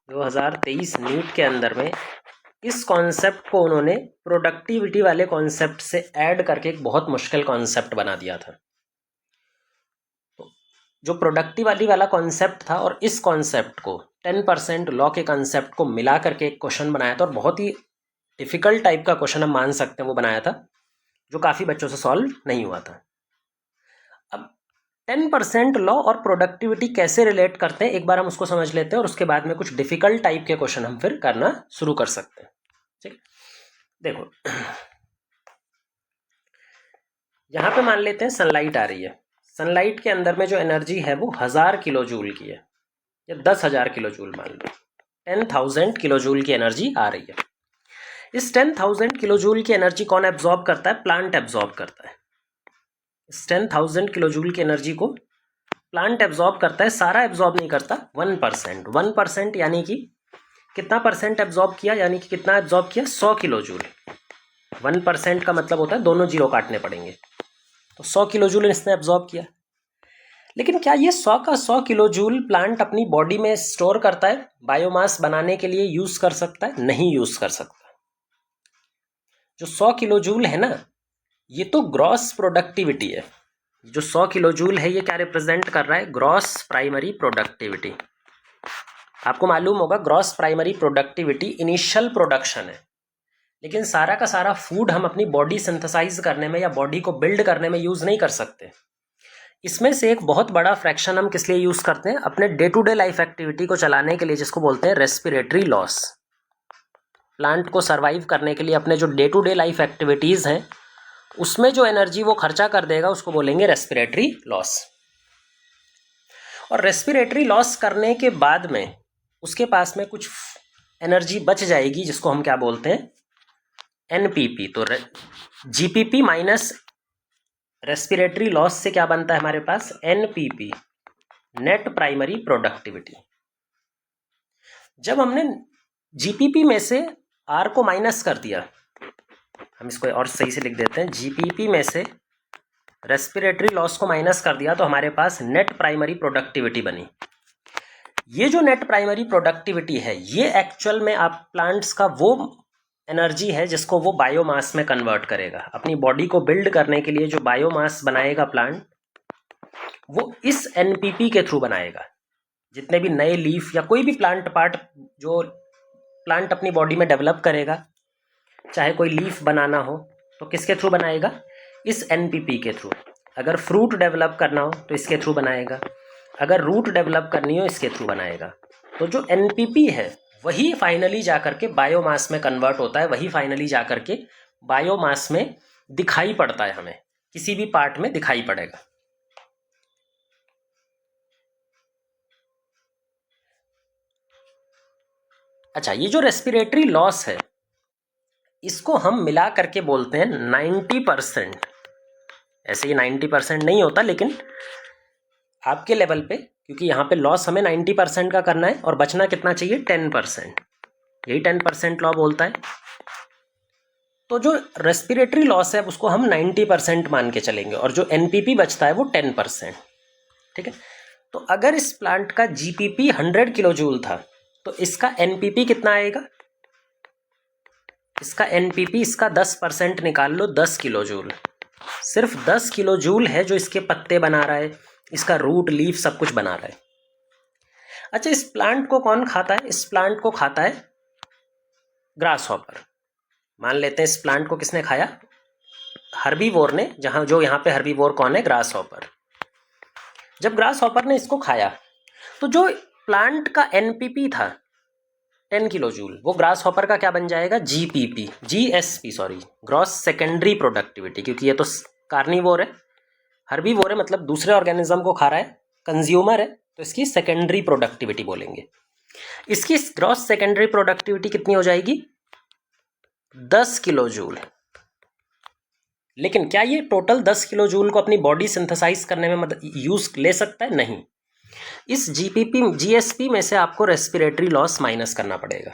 2023 नीट के अंदर में इस कॉन्सेप्ट को उन्होंने प्रोडक्टिविटी वाले कॉन्सेप्ट से ऐड करके एक बहुत मुश्किल कॉन्सेप्ट बना दिया था। तो जो प्रोडक्टिविटी वाला कॉन्सेप्ट था और इस कॉन्सेप्ट को 10% लॉ के कॉन्सेप्ट को मिला करके एक क्वेश्चन बनाया था, और बहुत ही डिफिकल्ट टाइप का क्वेश्चन हम मान सकते हैं वो बनाया था, जो काफ़ी बच्चों से सॉल्व नहीं हुआ था। अब 10% लॉ और प्रोडक्टिविटी कैसे रिलेट करते हैं एक बार हम उसको समझ लेते हैं, और उसके बाद में कुछ डिफिकल्ट टाइप के क्वेश्चन हम फिर करना शुरू कर सकते हैं। ठीक, देखो यहाँ पे मान लेते हैं सनलाइट आ रही है। सनलाइट के अंदर में जो एनर्जी है वो 1000 किलो जूल की है, या 10,000 किलो जूल मान लो, 10,000 किलो जूल की एनर्जी आ रही है। इस 10,000 किलो जूल की एनर्जी कौन एब्जॉर्ब करता है? प्लांट एब्जॉर्ब करता है। इस 10,000 किलो जूल की एनर्जी को प्लांट एब्जॉर्ब करता है, सारा एब्जॉर्ब नहीं करता, 1%। 1% यानी कि कितना परसेंट एब्जॉर्ब किया, यानी कि कितना एब्जॉर्ब किया? 100 किलो जूल। 1% का मतलब होता है दोनों जीरो काटने पड़ेंगे, तो 100 किलो जूल इसने एब्जॉर्ब किया। लेकिन क्या ये 100 का 100 किलो जूल प्लांट अपनी बॉडी में स्टोर करता है, बायोमास बनाने के लिए यूज कर सकता है? नहीं यूज कर सकता। जो 100 किलो जूल है ना, ये तो ग्रॉस प्रोडक्टिविटी है। जो 100 किलो जूल है ये क्या रिप्रेजेंट कर रहा है? Gross primary productivity. आपको मालूम होगा gross primary productivity initial production है, लेकिन सारा का सारा फूड हम अपनी बॉडी सिंथेसाइज करने में या बॉडी को बिल्ड करने में यूज नहीं कर सकते। इसमें से एक बहुत बड़ा फ्रैक्शन हम किस लिए यूज करते हैं? अपने day to day life activity को चलाने के लिए, जिसको बोलते हैं रेस्पिरेटरी लॉस। प्लांट को सर्वाइव करने के लिए अपने जो day to day life activities हैं उसमें जो एनर्जी वो खर्चा कर देगा उसको बोलेंगे रेस्पिरेटरी लॉस। और रेस्पिरेटरी लॉस करने के बाद में उसके पास में कुछ एनर्जी बच जाएगी, जिसको हम क्या बोलते हैं? एनपीपी। तो जीपीपी माइनस रेस्पिरेटरी लॉस से क्या बनता है हमारे पास? NPP, net primary productivity. जब हमने जीपीपी में से आर को माइनस कर दिया, हम इसको और सही से लिख देते हैं, जीपीपी में से रेस्पिरेटरी लॉस को माइनस कर दिया तो हमारे पास नेट प्राइमरी प्रोडक्टिविटी बनी। ये जो नेट प्राइमरी प्रोडक्टिविटी है ये एक्चुअल में आप प्लांट्स का वो एनर्जी है जिसको वो बायोमास में कन्वर्ट करेगा। अपनी बॉडी को बिल्ड करने के लिए जो बायोमास बनाएगा प्लांट, वो इस एनपीपी के थ्रू बनाएगा। जितने भी नए लीफ या कोई भी प्लांट पार्ट जो प्लांट अपनी बॉडी में डेवलप करेगा, चाहे कोई लीफ बनाना हो तो किसके थ्रू बनाएगा? इस एनपीपी के थ्रू। अगर फ्रूट डेवलप करना हो तो इसके थ्रू बनाएगा, अगर रूट डेवलप करनी हो इसके थ्रू बनाएगा। तो जो एनपीपी है वही फाइनली जाकर के बायोमास में कन्वर्ट होता है, वही फाइनली जाकर के बायोमास में दिखाई पड़ता है, हमें किसी भी पार्ट में दिखाई पड़ेगा। अच्छा, ये जो रेस्पिरेटरी लॉस है इसको हम मिला करके बोलते हैं 90%। ऐसे ही 90% नहीं होता, लेकिन आपके लेवल पे, क्योंकि यहाँ पे लॉस हमें 90% का करना है और बचना कितना चाहिए? 10%। यही 10% लॉ बोलता है। तो जो रेस्पिरेटरी लॉस है उसको हम 90% मान के चलेंगे और जो एनपीपी बचता है वो 10%। ठीक है, तो अगर इस प्लांट का जीपीपी 100 किलो जूल था तो इसका एनपीपी कितना आएगा? इसका एनपीपी, इसका 10% निकाल लो, 10 किलो जूल। सिर्फ 10 किलो जूल है जो इसके पत्ते बना रहा है, इसका रूट लीफ सब कुछ बना रहा है। अच्छा, इस प्लांट को कौन खाता है? इस प्लांट को खाता है ग्रास हॉपर। मान लेते हैं इस प्लांट को किसने खाया? हर्बीवोर ने। जो यहाँ पे हर्बीवोर कौन है? Grass hopper. जब ग्रास हॉपर ने इसको खाया तो जो प्लांट का एनपीपी था 10 किलो जूल, वो ग्रास हॉपर का क्या बन जाएगा? GPP, GSP, sorry, gross secondary productivity. क्योंकि ये तो कार्निवोर है, हर्बीवोर है, मतलब दूसरे ऑर्गेनिज्म को खा रहा है, कंज्यूमर है, तो इसकी सेकेंडरी प्रोडक्टिविटी बोलेंगे। इसकी ग्रॉस सेकेंडरी प्रोडक्टिविटी कितनी हो जाएगी? 10 किलो जूल। लेकिन क्या ये टोटल 10 किलो जूल को अपनी बॉडी सिंथेसाइज करने में यूज ले सकता है? नहीं। इस जीपीपी जीएसपी में से आपको रेस्पिरेटरी लॉस माइनस करना पड़ेगा,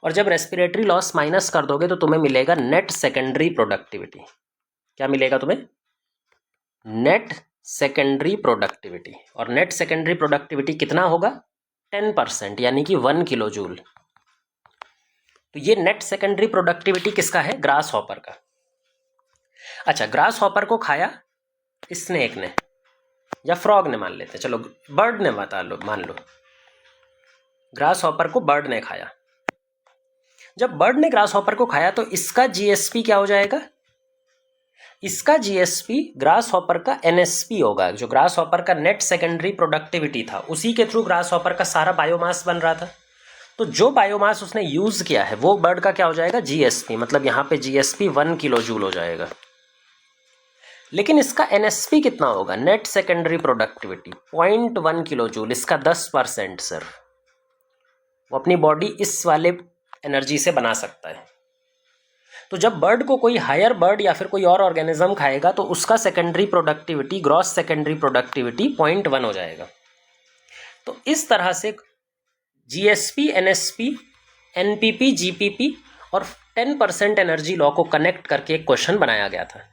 और जब रेस्पिरेटरी लॉस माइनस कर दोगे तो तुम्हें मिलेगा नेट सेकेंडरी प्रोडक्टिविटी। क्या मिलेगा तुम्हें? Net secondary productivity. और नेट सेकेंडरी प्रोडक्टिविटी कितना होगा? 10%, यानी कि 1 किलो जूल। तो ये नेट सेकेंडरी प्रोडक्टिविटी किसका है? ग्रास हॉपर का। अच्छा, ग्रास हॉपर को खाया स्नेक ने या फ्रॉग ने, मान लेते हैं, चलो बर्ड ने मान लो ग्रास हॉपर को बर्ड ने खाया। जब बर्ड ने ग्रास हॉपर को खाया तो इसका जीएसपी क्या हो जाएगा? इसका जीएसपी ग्रास हॉपर का एनएसपी होगा। जो ग्रास हॉपर का नेट सेकेंडरी प्रोडक्टिविटी था उसी के थ्रू ग्रास हॉपर का सारा बायोमास बन रहा था। तो जो बायोमास उसने यूज किया है वो बर्ड का क्या हो जाएगा? जीएसपी। मतलब यहाँ पे जीएसपी 1 किलो जूल हो जाएगा। लेकिन इसका NSP कितना होगा, net secondary productivity 0.1 kilo joule, इसका 10% सिर्फ वो अपनी बॉडी इस वाले एनर्जी से बना सकता है। तो जब बर्ड को कोई हायर बर्ड या फिर कोई और ऑर्गेनिज्म खाएगा तो उसका secondary productivity, gross secondary productivity 0.1 हो जाएगा। तो इस तरह से GSP, NSP, NPP, GPP और 10% एनर्जी लॉ को कनेक्ट करके एक क्वेश्चन बनाया गया था।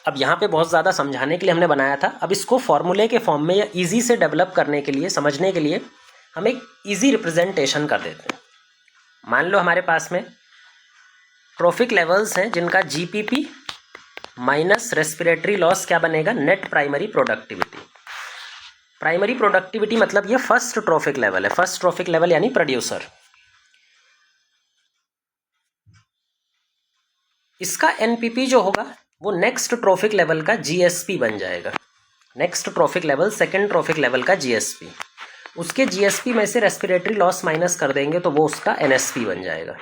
अब यहाँ पे बहुत ज़्यादा समझाने के लिए हमने बनाया था। अब इसको फॉर्मूले के फॉर्म में या इजी से डेवलप करने के लिए, समझने के लिए हम एक इजी रिप्रेजेंटेशन कर देते हैं। मान लो हमारे पास में ट्रोफिक लेवल्स हैं जिनका GPP माइनस रेस्पिरेटरी लॉस क्या बनेगा, net primary productivity. Primary productivity मतलब ये फर्स्ट ट्रोफिक लेवल है, फर्स्ट ट्रोफिक लेवल यानी प्रोड्यूसर। इसका NPP जो होगा वो नेक्स्ट ट्रोफिक लेवल का GSP बन जाएगा। Next trophic level, second trophic level का GSP, उसके GSP में से रेस्पिरेटरी लॉस माइनस कर देंगे तो वो उसका NSP बन जाएगा।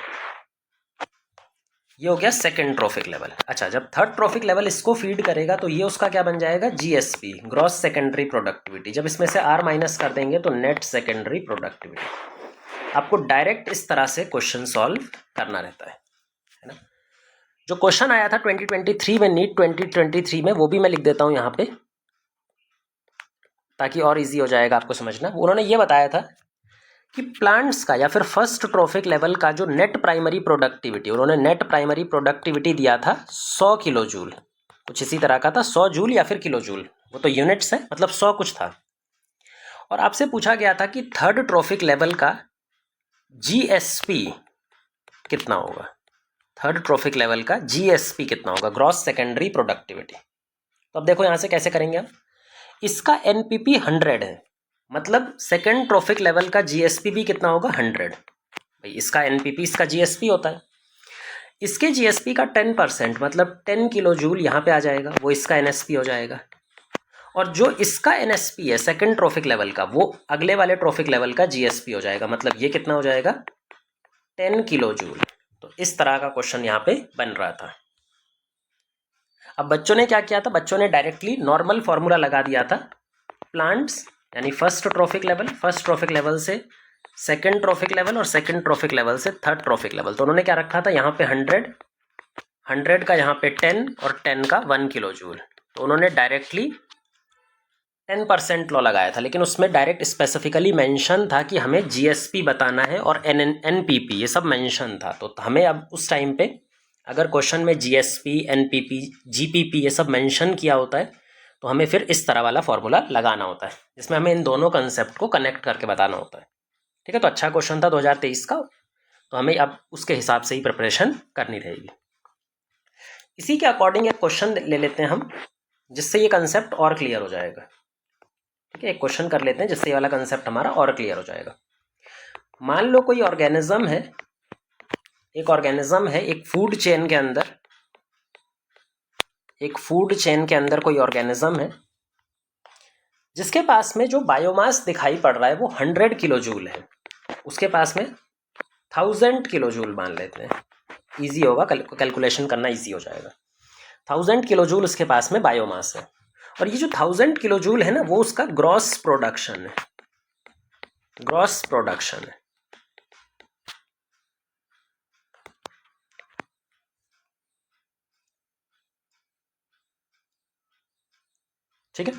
ये हो गया सेकेंड ट्रोफिक लेवल। अच्छा, जब थर्ड ट्रोफिक लेवल इसको फीड करेगा तो ये उसका क्या बन जाएगा, GSP, ग्रॉस सेकेंडरी प्रोडक्टिविटी। जब इसमें से R माइनस कर देंगे तो नेट सेकेंडरी प्रोडक्टिविटी। आपको डायरेक्ट इस तरह से क्वेश्चन सॉल्व करना रहता है ना। जो क्वेश्चन आया था 2023 में, नीट 2023 में, वो भी मैं लिख देता हूँ यहाँ पे ताकि और इजी हो जाएगा आपको समझना। उन्होंने ये बताया था कि प्लांट्स का या फिर फर्स्ट ट्रोफिक लेवल का जो नेट प्राइमरी प्रोडक्टिविटी, उन्होंने नेट प्राइमरी प्रोडक्टिविटी दिया था 100 किलो जूल, कुछ इसी तरह का था, 100 जूल या फिर किलो जूल, वो तो यूनिट्स है, मतलब 100 कुछ था। और आपसे पूछा गया था कि थर्ड ट्रोफिक लेवल का GSP कितना होगा, थर्ड ट्रोफिक लेवल का GSP कितना होगा, ग्रॉस सेकेंडरी प्रोडक्टिविटी। तो अब देखो यहाँ से कैसे करेंगे हम। इसका NPP 100 है, मतलब सेकेंड ट्रोफिक लेवल का GSP भी कितना होगा, 100। भाई इसका NPP इसका GSP होता है, इसके GSP का 10% मतलब 10 किलो जूल यहाँ पे आ जाएगा, वो इसका NSP हो जाएगा। और जो इसका NSP है सेकेंड ट्रोफिक लेवल का, वो अगले वाले ट्रोफिक लेवल का GSP हो जाएगा, मतलब ये कितना हो जाएगा, 10 किलो जूल। तो इस तरह का क्वेश्चन यहाँ पे बन रहा था। अब बच्चों ने क्या किया था, बच्चों ने डायरेक्टली नॉर्मल फॉर्मूला लगा दिया था। प्लांट्स यानी first trophic level, first trophic level से सेकेंड ट्रोफिक लेवल और सेकेंड ट्रोफिक लेवल से थर्ड ट्रोफिक लेवल। तो उन्होंने क्या रखा था, यहाँ पे 100 का यहाँ पे 10 और 10 का 1 किलो जूल। तो उन्होंने डायरेक्टली 10% लॉ लगाया था, लेकिन उसमें डायरेक्ट स्पेसिफिकली मेंशन था कि हमें GSP बताना है और NPP, ये सब मेंशन था। तो हमें अब उस टाइम पे अगर क्वेश्चन में GSP, NPP, GPP ये सब मेंशन किया होता है तो हमें फिर इस तरह वाला फॉर्मूला लगाना होता है, जिसमें हमें इन दोनों कंसेप्ट को कनेक्ट करके बताना होता है। ठीक है, तो अच्छा क्वेश्चन था 2023 का, तो हमें अब उसके हिसाब से ही प्रिपरेशन करनी रहेगी। इसी के अकॉर्डिंग एक क्वेश्चन ले लेते हैं हम, जिससे ये कंसेप्ट और क्लियर हो जाएगा। ठीक है, एक क्वेश्चन कर लेते हैं जिससे ये वाला कंसेप्ट हमारा और क्लियर हो जाएगा। मान लो कोई ऑर्गेनिज्म है, एक ऑर्गेनिज्म है एक फूड चेन के अंदर, एक फूड चेन के अंदर कोई ऑर्गेनिज्म है जिसके पास में जो बायोमास दिखाई पड़ रहा है वो 100 किलो जूल है, उसके पास में 1000 किलो जूल मान लेते हैं, इजी होगा, कैलकुलेशन करना इजी हो जाएगा। 1000 किलो जूल उसके पास में बायोमास है, और ये जो 1000 किलो जूल है ना, वो उसका ग्रॉस प्रोडक्शन है, ग्रॉस प्रोडक्शन है। ठीक है,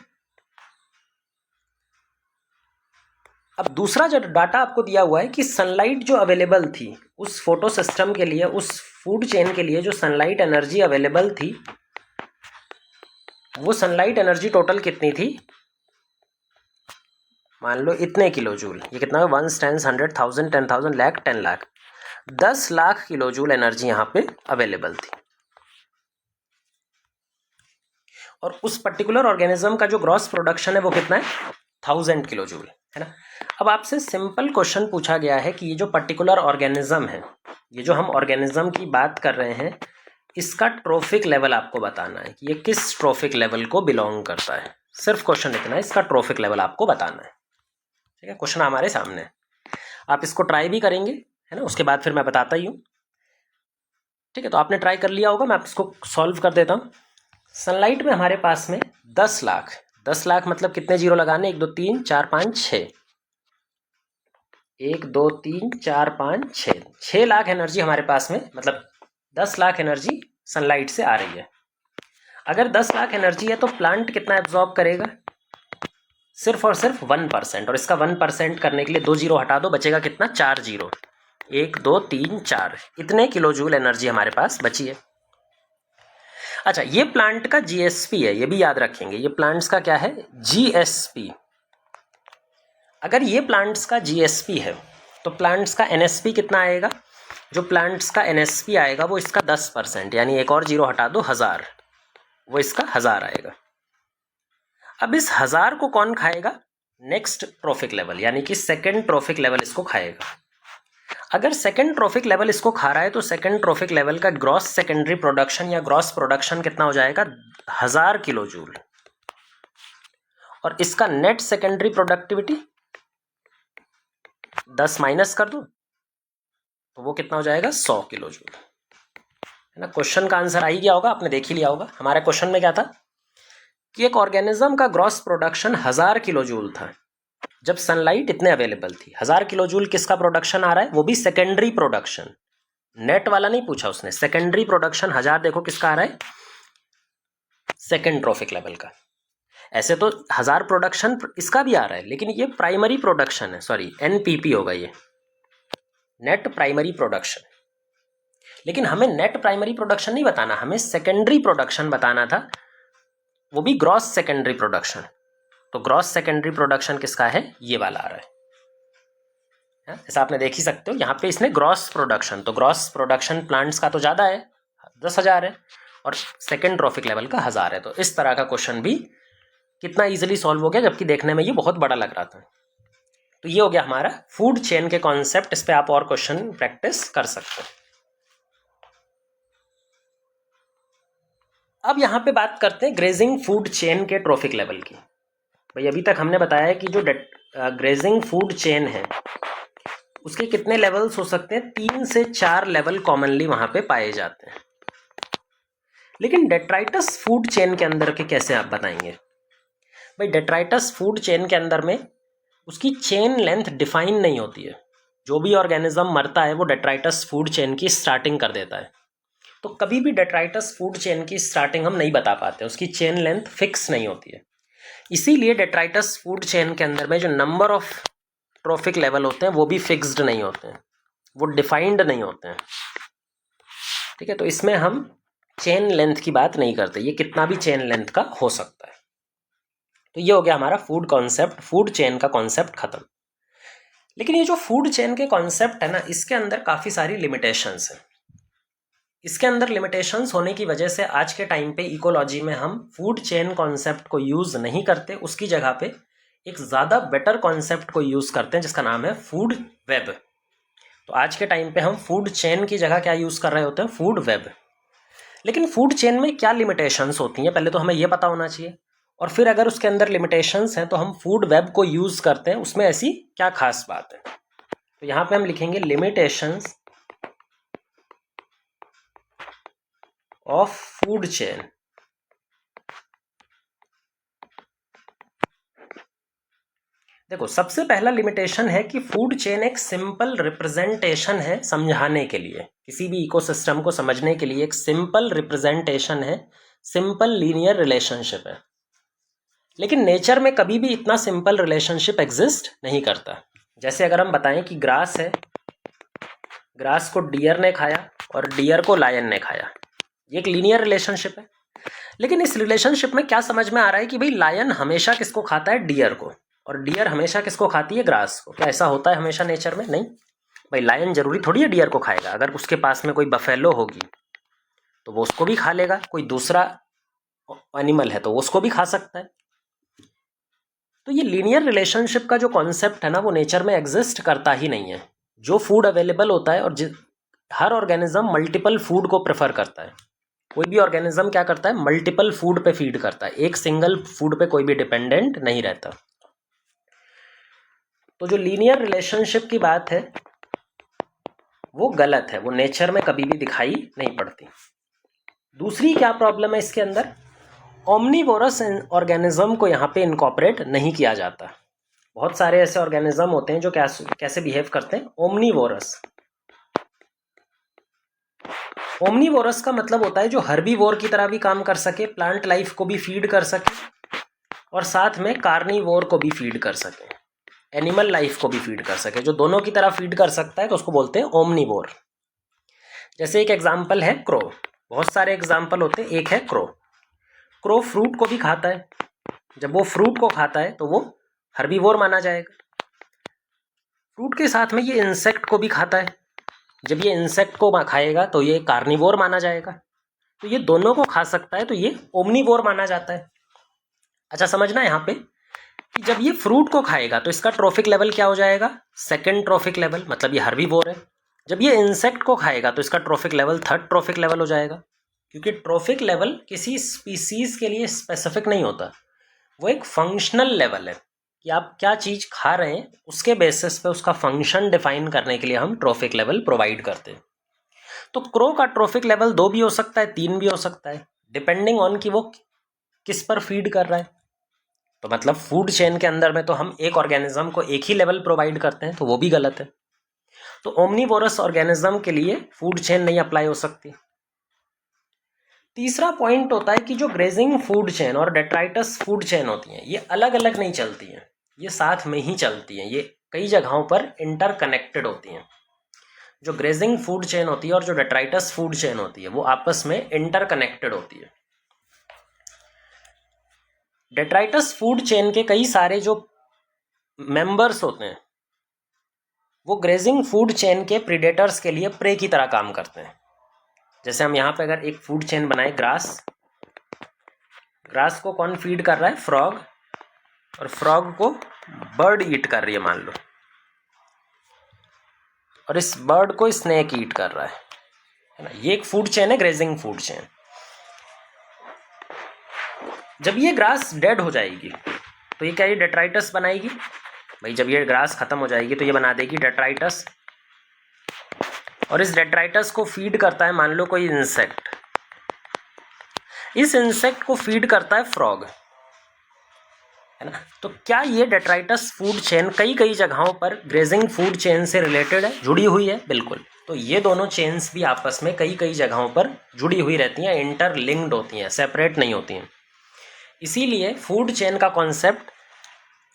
अब दूसरा जो डाटा आपको दिया हुआ है कि सनलाइट जो अवेलेबल थी उस फोटो सिस्टम के लिए, उस फूड चेन के लिए जो सनलाइट एनर्जी अवेलेबल थी, वो सनलाइट एनर्जी टोटल कितनी थी, मान लो इतने किलो जूल। ये कितना है, 1 10 100 1000 10,000 lakh 10 lakh, 10 lakh kilo joule energy यहाँ पे अवेलेबल थी। और उस पर्टिकुलर ऑर्गेनिज्म का जो ग्रॉस प्रोडक्शन है वो कितना है, 1000 किलो जूल, है ना। अब आपसे सिंपल क्वेश्चन पूछा गया है कि ये जो पर्टिकुलर ऑर्गेनिज्म है, ये जो हम ऑर्गेनिज्म की बात कर रहे हैं, इसका ट्रोफिक लेवल आपको बताना है कि ये किस ट्रोफिक लेवल को बिलोंग करता है। सिर्फ क्वेश्चन इतना है, इसका ट्रोफिक लेवल आपको बताना है। ठीक है, क्वेश्चन हमारे सामने है, आप इसको ट्राई भी करेंगे, है ना, उसके बाद फिर मैं बताता ही हूँ। ठीक है, तो आपने ट्राई कर लिया होगा, मैं इसको सॉल्व कर देता हूँ। सनलाइट में हमारे पास में 10 लाख, 10 लाख मतलब कितने जीरो लगाने, 1 2 3 4 5 6, 1 2 3 4 5 6, 6 लाख एनर्जी हमारे पास में, मतलब 10 लाख एनर्जी सनलाइट से आ रही है। अगर 10 लाख एनर्जी है तो प्लांट कितना एब्जॉर्ब करेगा, सिर्फ और सिर्फ 1%, और इसका 1% करने के लिए 2 जीरो हटा दो, बचेगा कितना, 4 जीरो, 1 2 3 4, इतने किलो जूल एनर्जी हमारे पास बची है। अच्छा, ये प्लांट का जीएसपी है, ये भी याद रखेंगे, ये प्लांट्स का क्या है, जीएसपी। अगर ये प्लांट्स का जीएसपी है तो प्लांट्स का एनएसपी कितना आएगा, जो प्लांट्स का एनएसपी आएगा वो इसका 10%, यानी एक और जीरो हटा दो, 1000, वो इसका 1000 आएगा। अब इस 1000 को कौन खाएगा, नेक्स्ट ट्रॉफिक लेवल, यानी कि सेकेंड ट्रॉफिक लेवल इसको खाएगा। अगर सेकेंड ट्रॉफिक लेवल इसको खा रहा है तो सेकेंड ट्रॉफिक लेवल का ग्रॉस सेकेंडरी प्रोडक्शन या ग्रॉस प्रोडक्शन कितना हो जाएगा, 1000 किलो जूल, और इसका नेट सेकेंडरी प्रोडक्टिविटी 10 माइनस कर दो तो वो कितना हो जाएगा, 100 किलो जूल, है ना। क्वेश्चन का आंसर आ ही गया होगा, आपने देख ही लिया होगा। हमारे क्वेश्चन में क्या था कि एक ऑर्गेनिज्म का ग्रॉस प्रोडक्शन 1000 किलो जूल था जब सनलाइट इतने अवेलेबल थी। 1000 किलो जूल किसका प्रोडक्शन आ रहा है, वो भी सेकेंडरी प्रोडक्शन, नेट वाला नहीं पूछा उसने, सेकेंडरी प्रोडक्शन 1000 देखो किसका आ रहा है, सेकेंड ट्रॉफिक लेवल का। ऐसे तो 1000 प्रोडक्शन इसका भी आ रहा है, लेकिन ये प्राइमरी प्रोडक्शन है, सॉरी एनपीपी होगा ये, नेट प्राइमरी प्रोडक्शन। लेकिन हमें नेट प्राइमरी प्रोडक्शन नहीं बताना, हमें सेकेंडरी प्रोडक्शन बताना था, वो भी ग्रॉस सेकेंडरी प्रोडक्शन। तो ग्रॉस सेकेंडरी प्रोडक्शन किसका है, ये वाला आ रहा है, ऐसा आपने देख ही सकते हो। यहाँ पे इसने ग्रॉस प्रोडक्शन, तो ग्रॉस प्रोडक्शन प्लांट्स का तो ज़्यादा है, 10,000 है, और सेकेंड ट्रॉफिक लेवल का 1000 है। तो इस तरह का क्वेश्चन भी कितना इजीली सॉल्व हो गया, जबकि देखने में ये बहुत बड़ा लग रहा था। तो ये हो गया हमारा फूड चेन के कॉन्सेप्ट, इस पे आप और क्वेश्चन प्रैक्टिस कर सकते हैं। अब यहाँ पे बात करते हैं ग्रेजिंग फूड चेन के ट्रॉफिक लेवल की। भाई अभी तक हमने बताया कि जो ग्रेजिंग फूड चेन है उसके कितने लेवल्स हो सकते हैं, 3 से 4 लेवल कॉमनली वहाँ पे पाए जाते हैं। लेकिन डेट्राइटस फूड चेन के अंदर के कैसे आप बताएंगे, भाई डेट्राइटस फूड चेन के अंदर में उसकी चेन लेंथ डिफाइन नहीं होती है। जो भी ऑर्गेनिज्म मरता है वो डेट्राइटस फूड चेन की स्टार्टिंग कर देता है, तो कभी भी डेट्राइटस फूड चेन की स्टार्टिंग हम नहीं बता पाते, उसकी चेन लेंथ फिक्स नहीं होती है। इसीलिए डेट्राइटस फूड चेन के अंदर में जो नंबर ऑफ ट्रॉफिक लेवल होते हैं वो भी फिक्स्ड नहीं होते हैं, वो डिफाइंड नहीं होते हैं, ठीक है। तो इसमें हम चेन लेंथ की बात नहीं करते, ये कितना भी चेन लेंथ का हो सकता है। तो ये हो गया हमारा फूड कॉन्सेप्ट, फूड चेन का कॉन्सेप्ट खत्म। लेकिन ये जो फूड चेन के कॉन्सेप्ट है ना, इसके अंदर काफ़ी सारी लिमिटेशंस हैं। इसके अंदर लिमिटेशंस होने की वजह से आज के टाइम पे इकोलॉजी में हम फूड चेन कॉन्सेप्ट को यूज़ नहीं करते, उसकी जगह पे एक ज़्यादा बेटर कॉन्सेप्ट को यूज़ करते हैं जिसका नाम है फूड वेब। तो आज के टाइम पे हम फूड चेन की जगह क्या यूज़ कर रहे होते हैं, फूड वेब। लेकिन फूड चेन में क्या लिमिटेशंस होती हैं पहले तो हमें ये पता होना चाहिए, और फिर अगर उसके अंदर लिमिटेशंस हैं तो हम फूड वेब को यूज़ करते हैं, उसमें ऐसी क्या खास बात है। तो यहाँ पे हम लिखेंगे लिमिटेशंस ऑफ फूड चेन। देखो सबसे पहला लिमिटेशन है कि फूड चेन एक सिंपल रिप्रेजेंटेशन है समझाने के लिए, किसी भी इकोसिस्टम को समझने के लिए एक सिंपल रिप्रेजेंटेशन है, सिंपल लीनियर रिलेशनशिप है। लेकिन नेचर में कभी भी इतना सिंपल रिलेशनशिप एग्जिस्ट नहीं करता। जैसे अगर हम बताएं कि ग्रास है, ग्रास को डियर ने खाया और डियर को लायन ने खाया, ये एक लीनियर रिलेशनशिप है। लेकिन इस रिलेशनशिप में क्या समझ में आ रहा है कि भाई लायन हमेशा किसको खाता है, डियर को, और डियर हमेशा किसको खाती है, ग्रास को। क्या ऐसा होता है हमेशा नेचर में? नहीं भाई, लायन जरूरी थोड़ी है डियर को खाएगा। अगर उसके पास में कोई बफेलो होगी तो वो उसको भी खा लेगा, कोई दूसरा एनिमल है तो वो उसको भी खा सकता है। तो ये लीनियर रिलेशनशिप का जो कॉन्सेप्ट है ना, वो नेचर में एग्जिस्ट करता ही नहीं है। जो फूड अवेलेबल होता है, और हर ऑर्गेनिज्म मल्टीपल फूड को प्रेफर करता है। कोई भी ऑर्गेनिज्म क्या करता है, मल्टीपल फूड पे फीड करता है, एक सिंगल फूड पे कोई भी डिपेंडेंट नहीं रहता। तो जो लीनियर रिलेशनशिप की बात है वो गलत है, वो नेचर में कभी भी दिखाई नहीं पड़ती। दूसरी क्या प्रॉब्लम है इसके अंदर ओमनीवोरस ऑर्गेनिज्म को यहाँ पे इनकॉर्पोरेट नहीं किया जाता। बहुत सारे ऐसे ऑर्गेनिज्म होते हैं जो कैसे बिहेव करते हैं, ओमनीवोरस। ओमनीवोरस का मतलब होता है जो हर्बीवोर की तरह भी काम कर सके, प्लांट लाइफ को भी फीड कर सके और साथ में कार्निवोर को भी फीड कर सके, एनिमल लाइफ को भी फीड कर सके। जो दोनों की तरह फीड कर सकता है तो उसको बोलते हैं ओमनीवोर। जैसे एक एग्जाम्पल है क्रो, बहुत सारे एग्जाम्पल होते हैं। एक है क्रो, क्रो फ्रूट को भी खाता है। जब वो फ्रूट को खाता है तो वो हर्बीवोर माना जाएगा। फ्रूट के साथ में ये इंसेक्ट को भी खाता है। जब ये इंसेक्ट को खाएगा तो ये कार्निवोर माना जाएगा। तो ये दोनों को खा सकता है तो ये ओमनीवोर माना जाता है। अच्छा, समझना यहाँ पे कि जब ये फ्रूट को खाएगा तो इसका ट्रॉफिक लेवल क्या हो जाएगा, सेकंड ट्रॉफिक लेवल, मतलब ये हर्बीवोर है। जब ये इंसेक्ट को खाएगा तो इसका trophic level third trophic level हो जाएगा। क्योंकि ट्रॉफिक लेवल किसी स्पीसीज के लिए स्पेसिफिक नहीं होता, वो एक फंक्शनल लेवल है कि आप क्या चीज़ खा रहे हैं, उसके बेसिस पे उसका फंक्शन डिफाइन करने के लिए हम ट्रॉफिक लेवल प्रोवाइड करते हैं। तो क्रो का ट्रॉफिक लेवल 2 भी हो सकता है, 3 भी हो सकता है, डिपेंडिंग ऑन कि वो किस पर फीड कर रहा है। तो मतलब फूड चेन के अंदर में तो हम एक ऑर्गेनिज्म को एक ही लेवल प्रोवाइड करते हैं, तो वो भी गलत है। तो ओमनीवोरस ऑर्गेनिज्म के लिए फूड चेन नहीं अप्लाई हो सकती। तीसरा पॉइंट होता है कि जो ग्रेजिंग फूड चेन और डेट्राइटस फूड चेन होती हैं, ये अलग अलग नहीं चलती हैं, ये साथ में ही चलती हैं। ये कई जगहों पर इंटरकनेक्टेड होती हैं। जो ग्रेजिंग फूड चेन होती है और जो डेट्राइटस फूड चेन होती है वो आपस में इंटरकनेक्टेड होती है। डेट्राइटस फूड चेन के कई सारे जो मेंबर्स होते हैं वो ग्रेजिंग फूड चेन के प्रीडेटर्स के लिए प्रे की तरह काम करते हैं। जैसे हम यहाँ पे अगर एक फूड चेन बनाए, ग्रास को कौन फीड कर रहा है, फ्रॉग, और फ्रॉग को बर्ड ईट कर रही है मान लो, और इस बर्ड को स्नेक ईट कर रहा है ना। ये एक फूड चेन है, ग्रेजिंग फूड चेन। जब ये ग्रास डेड हो जाएगी तो ये क्या, ये डेट्राइटस बनाएगी भाई। जब ये ग्रास खत्म हो जाएगी तो ये बना देगी डेट्राइटस, और इस डेट्राइटस को फीड करता है मान लो कोई इंसेक्ट। इस इंसेक्ट को फीड करता है फ्रॉग, है ना। तो क्या ये डेट्राइटस फूड चेन कई कई जगहों पर ग्रेजिंग फूड चेन से रिलेटेड है, जुड़ी हुई है? बिल्कुल। तो ये दोनों चेन्स भी आपस में कई कई जगहों पर जुड़ी हुई रहती हैं, इंटरलिंक्ड होती हैं, सेपरेट नहीं होती हैं। इसीलिए फूड चेन का कॉन्सेप्ट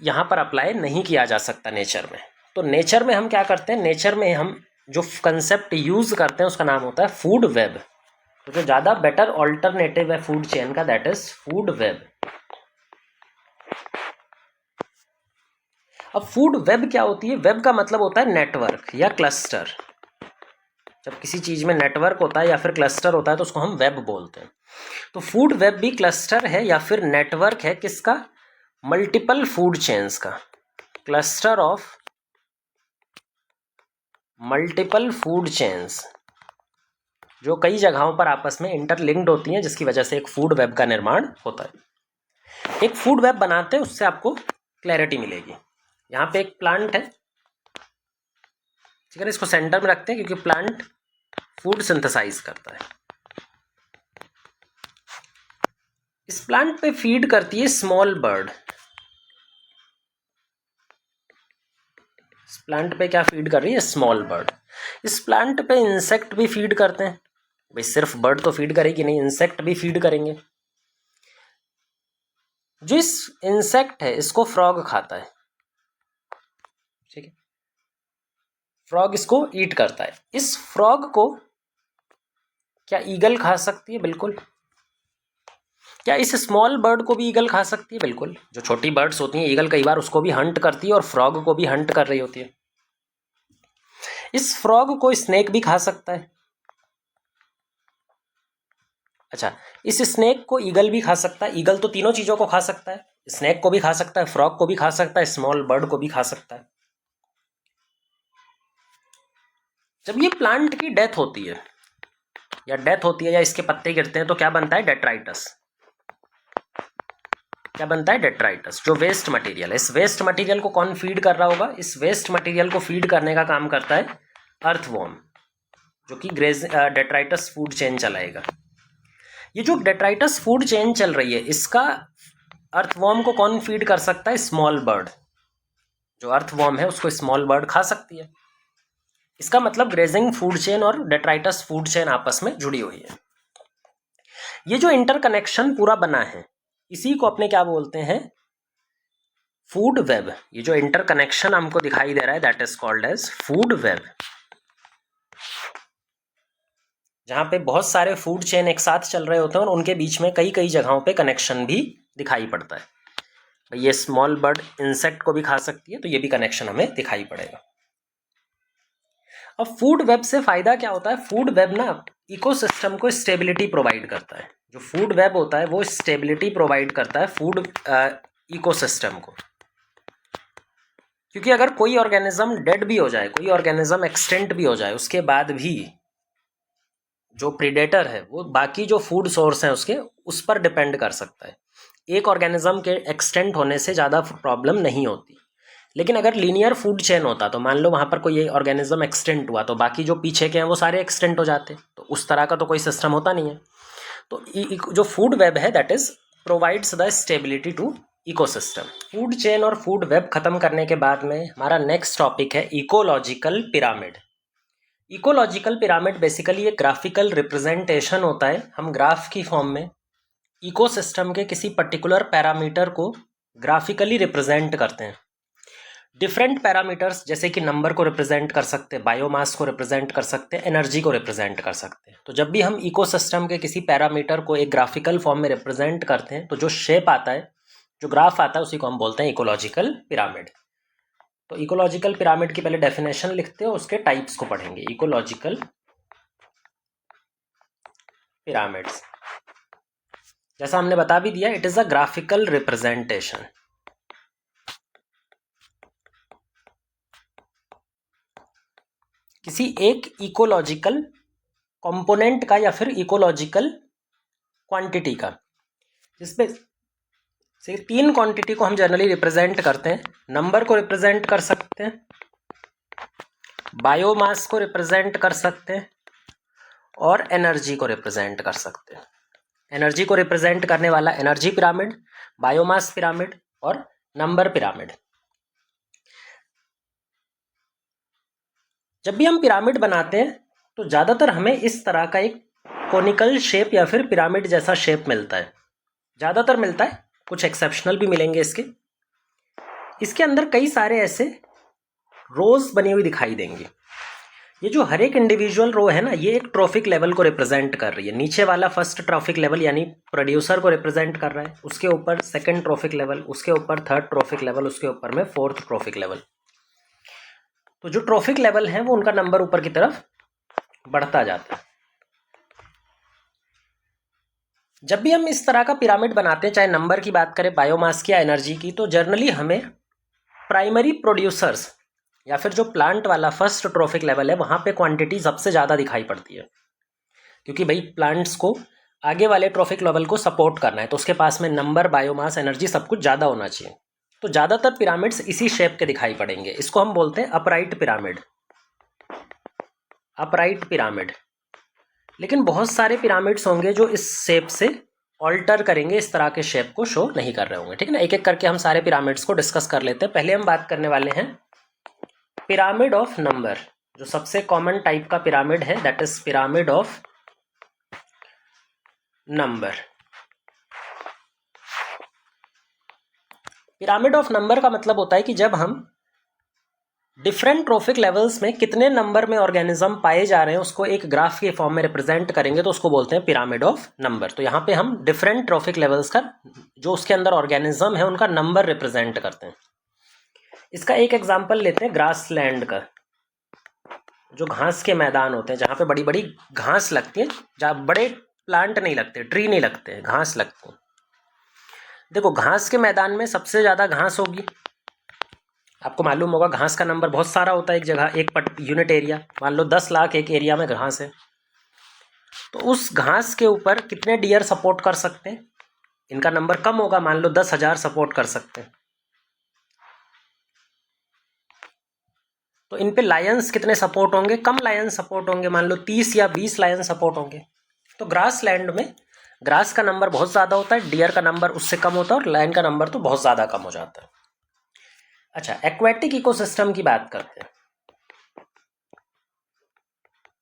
यहाँ पर अप्लाई नहीं किया जा सकता नेचर में। तो नेचर में हम क्या करते हैं, नेचर में हम जो कंसेप्ट यूज़ करते हैं उसका नाम होता है फूड वेब। तो जो ज़्यादा बेटर ऑल्टरनेटिव है फूड चेन का, दैट इज फूड वेब। अब फूड वेब क्या होती है? वेब का मतलब होता है नेटवर्क या क्लस्टर। जब किसी चीज़ में नेटवर्क होता है या फिर क्लस्टर होता है तो उसको हम वेब बोलते हैं। तो फूड वेब भी क्लस्टर है या फिर नेटवर्क है किसका, मल्टीपल फूड चेन्स का, cluster of multiple food chains जो कई जगहों पर आपस में इंटरलिंक्ड होती हैं, जिसकी वजह से एक फूड वेब का निर्माण होता है। एक फूड वेब बनाते हैं, उससे आपको क्लैरिटी मिलेगी। यहाँ पे एक प्लांट है, ठीक है, इसको सेंटर में रखते हैं क्योंकि प्लांट फूड सिंथेसाइज करता है। इस प्लांट पे फीड करती है स्मॉल बर्ड। इस प्लांट पे क्या फीड कर रही है, स्मॉल बर्ड। इस प्लांट पे इंसेक्ट भी फीड करते हैं भाई, सिर्फ बर्ड तो फीड करेगी नहीं, इंसेक्ट भी फीड करेंगे। जो इस इंसेक्ट है इसको फ्रॉग खाता है, ठीक है, फ्रॉग इसको ईट करता है। इस फ्रॉग को क्या ईगल खा सकती है? बिल्कुल। क्या इस स्मॉल बर्ड को भी ईगल खा सकती है? बिल्कुल। जो छोटी बर्ड्स होती हैं, ईगल कई बार उसको भी हंट करती है और फ्रॉग को भी हंट कर रही होती है। इस फ्रॉग को स्नेक भी खा सकता है। अच्छा, इस स्नेक को ईगल भी खा सकता है। ईगल तो तीनों चीज़ों को खा सकता है, स्नेक को भी खा सकता है, फ्रॉग को भी खा सकता है, स्मॉल बर्ड को भी खा सकता है। जब ये प्लांट की डेथ होती है या इसके पत्ते गिरते हैं तो क्या बनता है, डेट्राइटस। क्या बनता है, डेट्राइटस, जो वेस्ट मटेरियल है। इस वेस्ट मटेरियल को कौन फीड कर रहा होगा? इस वेस्ट मटेरियल को फीड करने का काम करता है अर्थवॉर्म, जो कि डेट्राइटस फूड चेन चलाएगा। ये जो डेट्राइटस फूड चेन चल रही है, इसका अर्थवॉर्म को कौन फीड कर सकता है? Small bird. जो अर्थवॉर्म है उसको स्मॉल बर्ड खा सकती है। इसका मतलब ग्रेजिंग फूड चेन और डेट्राइटस फूड चेन आपस में जुड़ी हुई है। ये जो इंटरकनेक्शन पूरा बना है, इसी को अपने क्या बोलते हैं? Food web. ये जो इंटरकनेक्शन हमको दिखाई दे रहा है, that is called as food web. जहाँ पे बहुत सारे फूड चेन एक साथ चल रहे होते हैं और उनके बीच में कई कई जगहों पे कनेक्शन भी दिखाई पड़ता है। ये स्मॉल बर्ड इंसेक्ट को भी खा सकती है, तो ये भी कनेक्शन हमें दिखाई पड़ेगा। अब फूड वेब से फायदा क्या होता है? फूड वेब ना इकोसिस्टम को स्टेबिलिटी प्रोवाइड करता है। जो फूड वेब होता है वो स्टेबिलिटी प्रोवाइड करता है फूड इकोसिस्टम को। क्योंकि अगर कोई ऑर्गेनिज्म डेड भी हो जाए, कोई ऑर्गेनिज्म एक्सटेंट भी हो जाए, उसके बाद भी जो प्रीडेटर है वो बाकी जो फूड सोर्स हैं उसके उस पर डिपेंड कर सकता है। एक ऑर्गेनिज्म के एक्सटेंट होने से ज़्यादा प्रॉब्लम नहीं होती। लेकिन अगर लीनियर फूड चेन होता तो मान लो वहाँ पर कोई ऑर्गेनिज्म एक्सटेंट हुआ तो बाकी जो पीछे के हैं वो सारे एक्सटेंट हो जाते, तो उस तरह का तो कोई सिस्टम होता नहीं है। तो जो फूड वेब है that is provides the stability to ecosystem. Food chain और फूड वेब खत्म करने के बाद में हमारा नेक्स्ट टॉपिक है ecological pyramid. Ecological pyramid basically एक ग्राफिकल रिप्रेजेंटेशन होता है। हम ग्राफ की फॉर्म में इकोसिस्टम के किसी पर्टिकुलर पैरामीटर को ग्राफिकली रिप्रेजेंट करते हैं। डिफरेंट पैरामीटर्स जैसे कि नंबर को रिप्रेजेंट कर सकते हैं, बायोमास को रिप्रेजेंट कर सकते हैं, एनर्जी को रिप्रेजेंट कर सकते हैं। तो जब भी हम इकोसिस्टम के किसी पैरामीटर को एक ग्राफिकल फॉर्म में रिप्रेजेंट करते हैं तो जो शेप आता है, जो ग्राफ आता है, उसी को हम बोलते हैं इकोलॉजिकल पिरामिड। तो इकोलॉजिकल पिरामिड की पहले डेफिनेशन लिखते हैं, उसके टाइप्स को पढ़ेंगे। इकोलॉजिकल पिरामिड्स, जैसा हमने बता भी दिया, it is a graphical representation. किसी एक इकोलॉजिकल कंपोनेंट का या फिर इकोलॉजिकल क्वांटिटी का, जिसमें से 3 क्वांटिटी को हम जनरली रिप्रेजेंट करते हैं। नंबर को रिप्रेजेंट कर सकते हैं, बायोमास को रिप्रेजेंट कर सकते हैं और एनर्जी को रिप्रेजेंट कर सकते हैं। एनर्जी को रिप्रेजेंट करने वाला एनर्जी पिरामिड, बायोमास पिरामिड और नंबर पिरामिड। जब भी हम पिरामिड बनाते हैं तो ज़्यादातर हमें इस तरह का एक कोनिकल शेप या फिर पिरामिड जैसा शेप मिलता है, ज़्यादातर मिलता है, कुछ एक्सेप्शनल भी मिलेंगे इसके अंदर कई सारे ऐसे रोज बनी हुई दिखाई देंगी। ये जो हर एक इंडिविजुअल रो है ना, ये एक ट्रॉफिक लेवल को रिप्रेजेंट कर रही है। नीचे वाला फर्स्ट ट्रॉफिक लेवल यानी प्रोड्यूसर को रिप्रेजेंट कर रहा है, उसके ऊपर सेकंड ट्रॉफिक लेवल, उसके ऊपर थर्ड ट्रॉफिक लेवल, उसके ऊपर में फोर्थ ट्रॉफिक लेवल। तो जो ट्रॉफिक लेवल है वो उनका नंबर ऊपर की तरफ बढ़ता जाता है। जब भी हम इस तरह का पिरामिड बनाते हैं, चाहे नंबर की बात करें, बायोमास की या एनर्जी की, तो जनरली हमें प्राइमरी प्रोड्यूसर्स या फिर जो प्लांट वाला फर्स्ट ट्रॉफिक लेवल है वहाँ पे क्वांटिटी सबसे ज़्यादा दिखाई पड़ती है। क्योंकि भाई प्लांट्स को आगे वाले ट्रॉफिक लेवल को सपोर्ट करना है, तो उसके पास में नंबर, बायोमास, एनर्जी सब कुछ ज़्यादा होना चाहिए। तो ज़्यादातर पिरामिड्स इसी शेप के दिखाई पड़ेंगे। इसको हम बोलते हैं अपराइट पिरामिड, अपराइट पिरामिड। लेकिन बहुत सारे पिरामिड्स होंगे जो इस शेप से ऑल्टर करेंगे, इस तरह के शेप को शो नहीं कर रहे होंगे। ठीक है ना, एक एक करके हम सारे पिरामिड्स को डिस्कस कर लेते हैं। पहले हम बात करने वाले हैं पिरामिड ऑफ नंबर। जो सबसे कॉमन टाइप का पिरामिड है that is pyramid of number. Pyramid of number का मतलब होता है कि जब हम डिफरेंट ट्रॉफिक लेवल्स में कितने नंबर में ऑर्गेनिज्म पाए जा रहे हैं उसको एक ग्राफ के फॉर्म में रिप्रेजेंट करेंगे, तो उसको बोलते हैं पिरामिड ऑफ नंबर। तो यहाँ पे हम डिफरेंट ट्रॉफिक लेवल्स का जो उसके अंदर ऑर्गेनिज्म है उनका नंबर रिप्रेजेंट करते हैं। इसका एक एग्जांपल लेते हैं ग्रास लैंड का। जो घास के मैदान होते हैं जहाँ पे बड़ी बड़ी घास लगती है, जहाँ बड़े प्लांट नहीं लगते, ट्री नहीं लगते हैं, घास लगते हैं। देखो घास के मैदान में सबसे ज़्यादा घास होगी, आपको मालूम होगा घास का नंबर बहुत सारा होता है एक जगह, एक यूनिट एरिया। मान लो 10 लाख एक एरिया में घास है, तो उस घास के ऊपर कितने डियर सपोर्ट कर सकते हैं? इनका नंबर कम होगा, मान लो 10,000 सपोर्ट कर सकते हैं। तो इन पे लायंस कितने सपोर्ट होंगे? कम लायंस सपोर्ट होंगे, मान लो 30 या 20 लायंस सपोर्ट होंगे। तो ग्रास लैंड में ग्रास का नंबर बहुत ज़्यादा होता है, डियर का नंबर उससे कम होता है और लायन का नंबर तो बहुत ज़्यादा कम हो जाता है। अच्छा, एक्वेटिक इकोसिस्टम की बात करते हैं।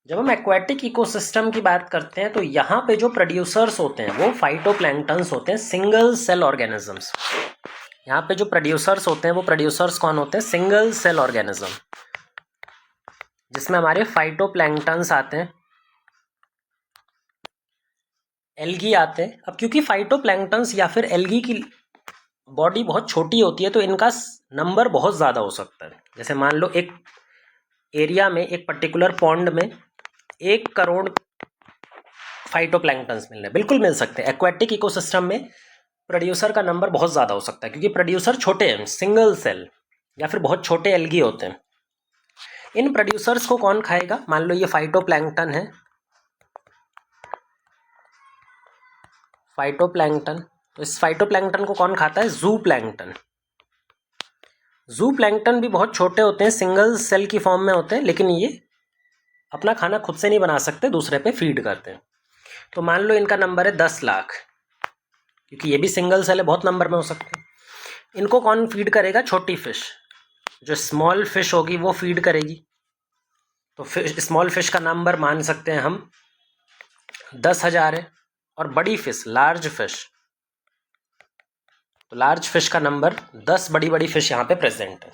जब हम एक्वेटिक इकोसिस्टम की बात करते हैं तो यहाँ पे जो प्रोड्यूसर्स होते हैं वो फाइटोप्लैंक्टन्स होते हैं, सिंगल सेल ऑर्गेनिजम्स। यहाँ पे जो प्रोड्यूसर्स होते हैं वो प्रोड्यूसर्स कौन होते हैं? सिंगल सेल ऑर्गेनिज्म, जिसमें हमारे फाइटोप्लैंक्टन्स आते हैं, एल्गी आते हैं। अब क्योंकि फाइटोप्लैंक्टन्स या फिर एल्गी की बॉडी बहुत छोटी होती है तो इनका नंबर बहुत ज़्यादा हो सकता है। जैसे मान लो एक एरिया में, एक पर्टिकुलर पॉन्ड में 1 करोड़ फाइटोप्लैंक्टन्स मिल रहे हैं, बिल्कुल मिल सकते हैं। एक्वेटिक इकोसिस्टम में प्रोड्यूसर का नंबर बहुत ज़्यादा हो सकता है क्योंकि प्रोड्यूसर छोटे हैं, सिंगल सेल या फिर बहुत छोटे एल्गी होते हैं। इन प्रोड्यूसर्स को कौन खाएगा? मान लो ये फाइटोप्लैंक्टन है, फाइटोप्लैंक्टन, तो इस फाइटोप्लैंक्टन को कौन खाता है? जू प्लैंक्टन। जू प्लैंक्टन भी बहुत छोटे होते हैं, सिंगल सेल की फॉर्म में होते हैं, लेकिन ये अपना खाना खुद से नहीं बना सकते, दूसरे पे फीड करते हैं। तो मान लो इनका नंबर है 10 लाख, क्योंकि ये भी सिंगल सेल है, बहुत नंबर में हो सकते हैं। इनको कौन फीड करेगा? छोटी फिश, जो स्मॉल फिश होगी वो फीड करेगी। तो फिश, स्मॉल फिश का नंबर मान सकते हैं हम 10,000 है, और बड़ी फिश, लार्ज फिश, तो लार्ज फिश का नंबर 10 बड़ी बड़ी फिश यहाँ पे प्रेजेंट है।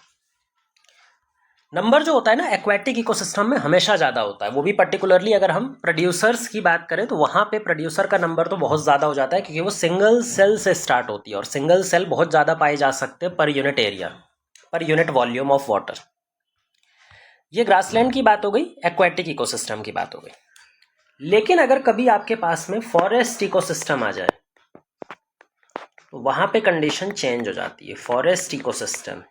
नंबर जो होता है ना एक्वेटिक इकोसिस्टम में हमेशा ज़्यादा होता है, वो भी पर्टिकुलरली अगर हम प्रोड्यूसर्स की बात करें तो वहाँ पे प्रोड्यूसर का नंबर तो बहुत ज़्यादा हो जाता है क्योंकि वो सिंगल सेल से स्टार्ट होती है और सिंगल सेल बहुत ज़्यादा पाए जा सकते हैं per unit area, per unit volume of water. ये ग्रासलैंड की बात हो गई, एक्वेटिक इकोसिस्टम की बात हो गई। लेकिन अगर कभी आपके पास में फॉरेस्ट इकोसिस्टम आ जाए तो वहाँ पे कंडीशन चेंज हो जाती है। फॉरेस्ट इकोसिस्टम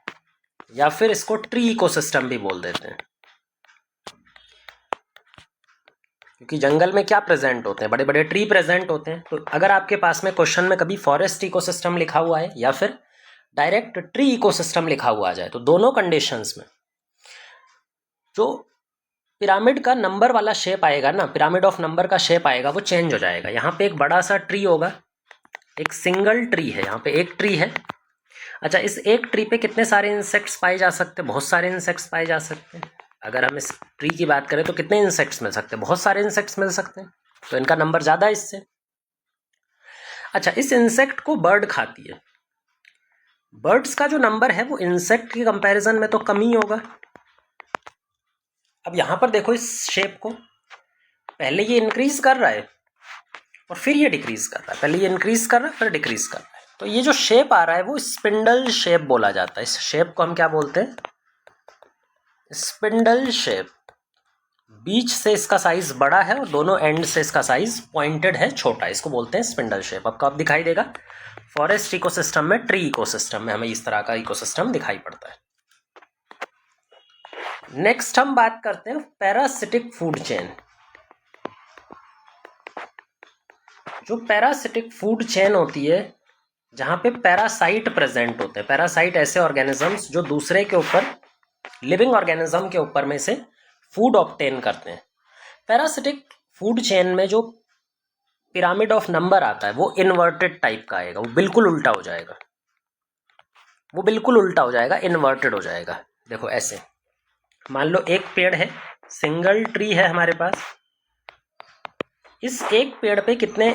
या फिर इसको ट्री इकोसिस्टम भी बोल देते हैं, क्योंकि जंगल में क्या प्रेजेंट होते हैं? बड़े बड़े ट्री प्रेजेंट होते हैं। तो अगर आपके पास में क्वेश्चन में कभी फॉरेस्ट इकोसिस्टम लिखा हुआ है या फिर डायरेक्ट ट्री इकोसिस्टम लिखा हुआ आ जाए तो दोनों कंडीशंस में जो पिरामिड का नंबर वाला शेप आएगा ना, पिरामिड ऑफ नंबर का शेप आएगा, वो चेंज हो जाएगा। यहाँ पे एक बड़ा सा ट्री होगा, एक सिंगल ट्री है, यहाँ पे एक ट्री है। अच्छा, इस एक ट्री पे कितने सारे इंसेक्ट्स पाए जा सकते हैं? बहुत सारे इंसेक्ट्स पाए जा सकते हैं। अगर हम इस ट्री की बात करें तो कितने इंसेक्ट्स मिल सकते हैं? बहुत सारे इंसेक्ट्स मिल सकते हैं, तो इनका नंबर ज़्यादा है इससे। अच्छा, इस इंसेक्ट को बर्ड खाती है, बर्ड्स का जो नंबर है वो इंसेक्ट की कंपैरिजन में तो कम ही होगा। अब यहाँ पर देखो इस शेप को, पहले ये इंक्रीज कर रहा है और फिर ये डिक्रीज कर रहा है, पहले ये इंक्रीज कर रहा है फिर डिक्रीज कर रहा है। तो ये जो शेप आ रहा है वो स्पिंडल शेप बोला जाता है। इस शेप को हम क्या बोलते हैं? Spindle shape. बीच से इसका साइज बड़ा है और दोनों एंड से इसका साइज पॉइंटेड है, छोटा, इसको बोलते हैं स्पिंडल शेप। आपको अब दिखाई देगा फॉरेस्ट इकोसिस्टम में, ट्री इकोसिस्टम में हमें इस तरह का इकोसिस्टम दिखाई पड़ता है। नेक्स्ट हम बात करते हैं पैरासिटिक फूड चेन। जो पैरासिटिक फूड चेन होती है जहाँ पे पैरासाइट प्रेजेंट होते हैं। पैरासाइट ऐसे ऑर्गेनिजम्स जो दूसरे के ऊपर, लिविंग ऑर्गेनिज्म के ऊपर में से फूड ऑब्टेन करते हैं। पैरासिटिक फूड चेन में जो पिरामिड ऑफ नंबर आता है वो इन्वर्टेड टाइप का आएगा, वो बिल्कुल उल्टा हो जाएगा, वो बिल्कुल उल्टा हो जाएगा, इन्वर्टेड हो जाएगा। देखो ऐसे, मान लो एक पेड़ है, सिंगल ट्री है हमारे पास, इस एक पेड़ पे कितने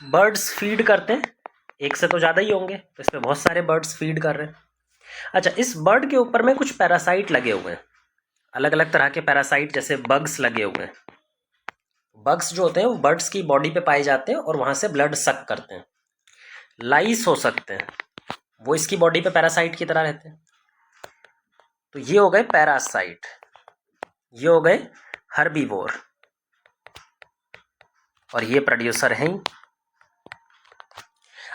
बर्ड्स फीड करते हैं? एक से तो ज़्यादा ही होंगे, तो इस पे बहुत सारे बर्ड्स फीड कर रहे हैं। अच्छा, इस बर्ड के ऊपर में कुछ पैरासाइट लगे हुए हैं, अलग अलग तरह के पैरासाइट, जैसे बग्स लगे हुए हैं। बग्स जो होते हैं वो बर्ड्स की बॉडी पे पाए जाते हैं और वहाँ से ब्लड सक करते हैं। लाइस हो सकते हैं, वो इसकी बॉडी पे पैरासाइट की तरह रहते हैं। तो ये हो गए पैरासाइट, ये हो गए हर्बीवोर, और ये प्रोड्यूसर हैं।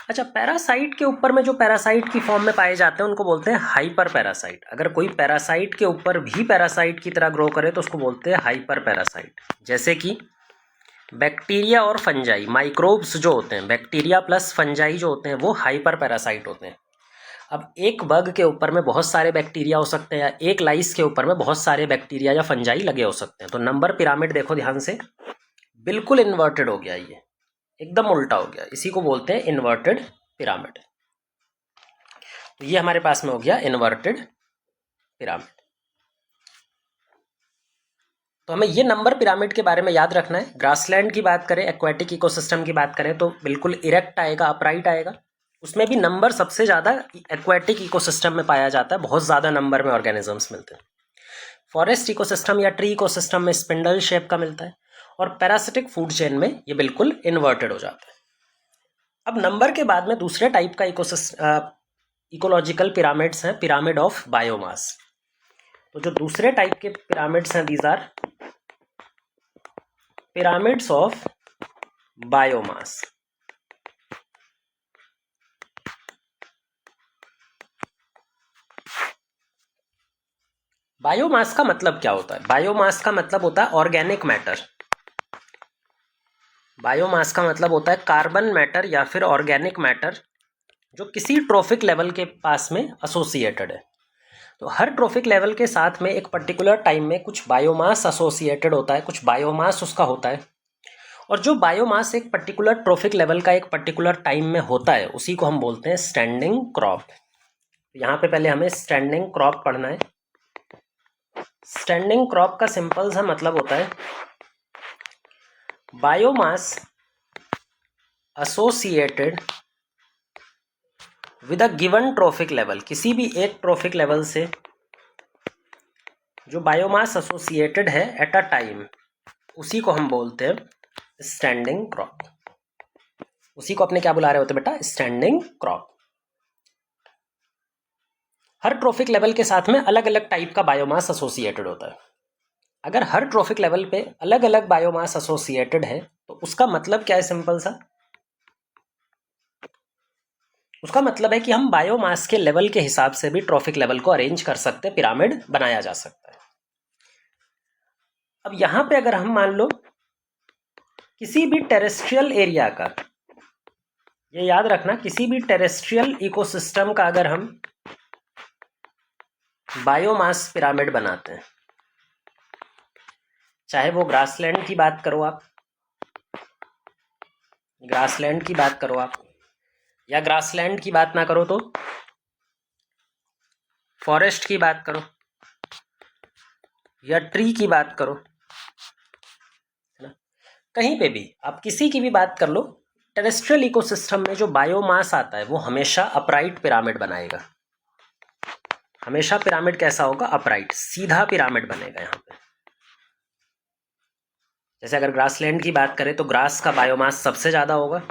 अच्छा, पैरासाइट के ऊपर में जो पैरासाइट की फॉर्म में पाए जाते हैं उनको बोलते हैं हाइपर पैरासाइट। अगर कोई पैरासाइट के ऊपर भी पैरासाइट की तरह ग्रो करे तो उसको बोलते हैं हाइपर पैरासाइट। जैसे कि बैक्टीरिया और फंजाई, माइक्रोब्स जो होते हैं, बैक्टीरिया प्लस फंजाई जो होते हैं वो हाइपर पैरासाइट होते हैं। अब एक बग के ऊपर में बहुत सारे बैक्टीरिया हो सकते हैं, या एक लाइस के ऊपर में बहुत सारे बैक्टीरिया या फंजाई लगे हो सकते हैं। तो नंबर पिरामिड देखो ध्यान से, बिल्कुल इन्वर्टेड हो गया, ये एकदम उल्टा हो गया, इसी को बोलते हैं इन्वर्टेड पिरामिड। तो ये हमारे पास में हो गया इन्वर्टेड पिरामिड। तो हमें ये नंबर पिरामिड के बारे में याद रखना है। ग्रासलैंड की बात करें, एक्वेटिक इकोसिस्टम की बात करें तो बिल्कुल इरेक्ट आएगा, अपराइट आएगा। उसमें भी नंबर सबसे ज़्यादा एक्वेटिक इकोसिस्टम में पाया जाता है, बहुत ज़्यादा नंबर में ऑर्गेनिजम्स मिलते हैं। फॉरेस्ट इकोसिस्टम या ट्री इकोसिस्टम में स्पिंडल शेप का मिलता है, और पैरासिटिक फूड चेन में ये बिल्कुल इन्वर्टेड हो जाता है। अब नंबर के बाद में दूसरे टाइप का इकोलॉजिकल पिरामिड्स हैं, पिरामिड ऑफ बायोमास। तो जो दूसरे टाइप के पिरामिड्स हैं, these are pyramids of biomass. Biomass का मतलब क्या होता है? बायोमास का मतलब होता है ऑर्गेनिक मैटर। बायोमास का मतलब होता है कार्बन मैटर या फिर ऑर्गेनिक मैटर जो किसी ट्रॉफिक लेवल के पास में एसोसिएटेड है। तो हर ट्रॉफिक लेवल के साथ में एक पर्टिकुलर टाइम में कुछ बायोमास एसोसिएटेड होता है, कुछ बायोमास उसका होता है, और जो बायोमास एक पर्टिकुलर ट्रॉफिक लेवल का एक पर्टिकुलर टाइम में होता है उसी को हम बोलते हैं स्टैंडिंग क्रॉप। यहाँ पे पहले हमें स्टैंडिंग क्रॉप पढ़ना है। स्टैंडिंग क्रॉप का सिंपल सा मतलब होता है biomass associated with a given trophic level. किसी भी एक ट्रॉफिक लेवल से जो बायोमास एसोसिएटेड है एट अ टाइम, उसी को हम बोलते हैं स्टैंडिंग क्रॉप। उसी को अपने क्या बुला रहे होते बेटा? Standing crop. हर ट्रॉफिक लेवल के साथ में अलग अलग टाइप का बायोमास एसोसिएटेड होता है। अगर हर ट्रॉफिक लेवल पे अलग अलग बायोमास एसोसिएटेड है तो उसका मतलब क्या है? सिंपल सा, उसका मतलब है कि हम बायोमास के लेवल के हिसाब से भी ट्रॉफिक लेवल को अरेंज कर सकते हैं, पिरामिड बनाया जा सकता है। अब यहां पे अगर हम मान लो किसी भी टेरेस्ट्रियल एरिया का, ये याद रखना, किसी भी टेरेस्ट्रियल इकोसिस्टम का अगर हम बायोमास पिरामिड बनाते हैं, चाहे वो ग्रासलैंड की बात करो आप, ग्रासलैंड की बात करो आप, या ग्रासलैंड की बात ना करो तो फॉरेस्ट की बात करो, या ट्री की बात करो, है ना, कहीं पे भी आप किसी की भी बात कर लो, टेरेस्ट्रियल इकोसिस्टम में जो बायोमास आता है वो हमेशा अपराइट पिरामिड बनाएगा। हमेशा पिरामिड कैसा होगा? अपराइट, सीधा पिरामिड बनेगा। यहाँ पे जैसे अगर ग्रासलैंड की बात करें तो ग्रास का बायोमास सबसे ज़्यादा होगा,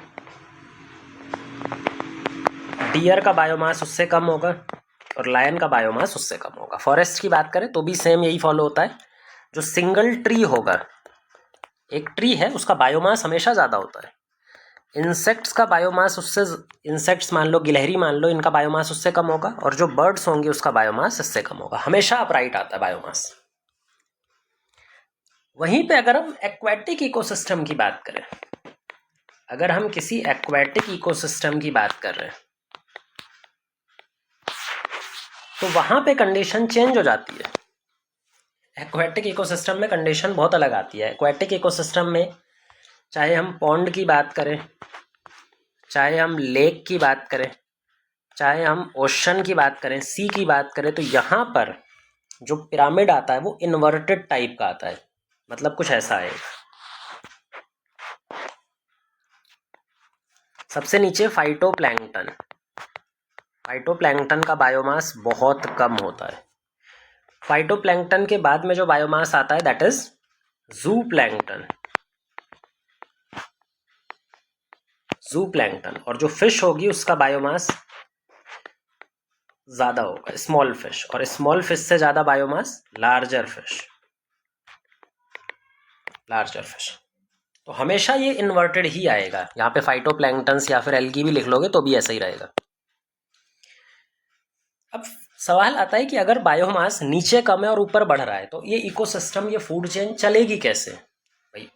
डियर का बायोमास उससे कम होगा, और लायन का बायोमास उससे कम होगा। फॉरेस्ट की बात करें तो भी सेम यही फॉलो होता है। जो सिंगल ट्री होगा, एक ट्री है, उसका बायोमास हमेशा ज़्यादा होता है। इंसेक्ट्स का बायोमास उससे, इंसेक्ट्स मान लो, गिलहरी मान लो, इनका बायोमास उससे कम होगा, और जो बर्ड्स होंगे उसका बायोमास इससे कम होगा। हमेशा अपराइट आता है बायोमास। वहीं पे अगर हम एक्वेटिक इकोसिस्टम की बात करें, अगर हम किसी एक्वेटिक इकोसिस्टम की बात कर रहे हैं तो वहां पे कंडीशन चेंज हो जाती है। एक्वेटिक इकोसिस्टम में कंडीशन बहुत अलग आती है। एक्वेटिक इकोसिस्टम में चाहे हम पॉन्ड की बात करें, चाहे हम लेक की बात करें, चाहे हम ओशन की बात करें, सी की बात करें, तो यहाँ पर जो पिरामिड आता है वो इन्वर्टेड टाइप का आता है। मतलब कुछ ऐसा है, सबसे नीचे फाइटोप्लैंक्टन। फाइटोप्लैंक्टन का बायोमास बहुत कम होता है। फाइटोप्लैंक्टन के बाद में जो बायोमास आता है दैट इज ज़ूप्लैंक्टन। ज़ूप्लैंक्टन, और जो फिश होगी उसका बायोमास ज़्यादा होगा, स्मॉल फिश, और स्मॉल फिश से ज़्यादा biomass larger fish, larger fish. तो हमेशा ये इन्वर्टेड ही आएगा। यहाँ पे फाइटोप्लैंक्टन्स या फिर एल्गी भी लिख लोगे तो भी ऐसा ही रहेगा। अब सवाल आता है कि अगर बायोमास नीचे कम है और ऊपर बढ़ रहा है तो ये इकोसिस्टम, ये फूड चेन चलेगी कैसे? भाई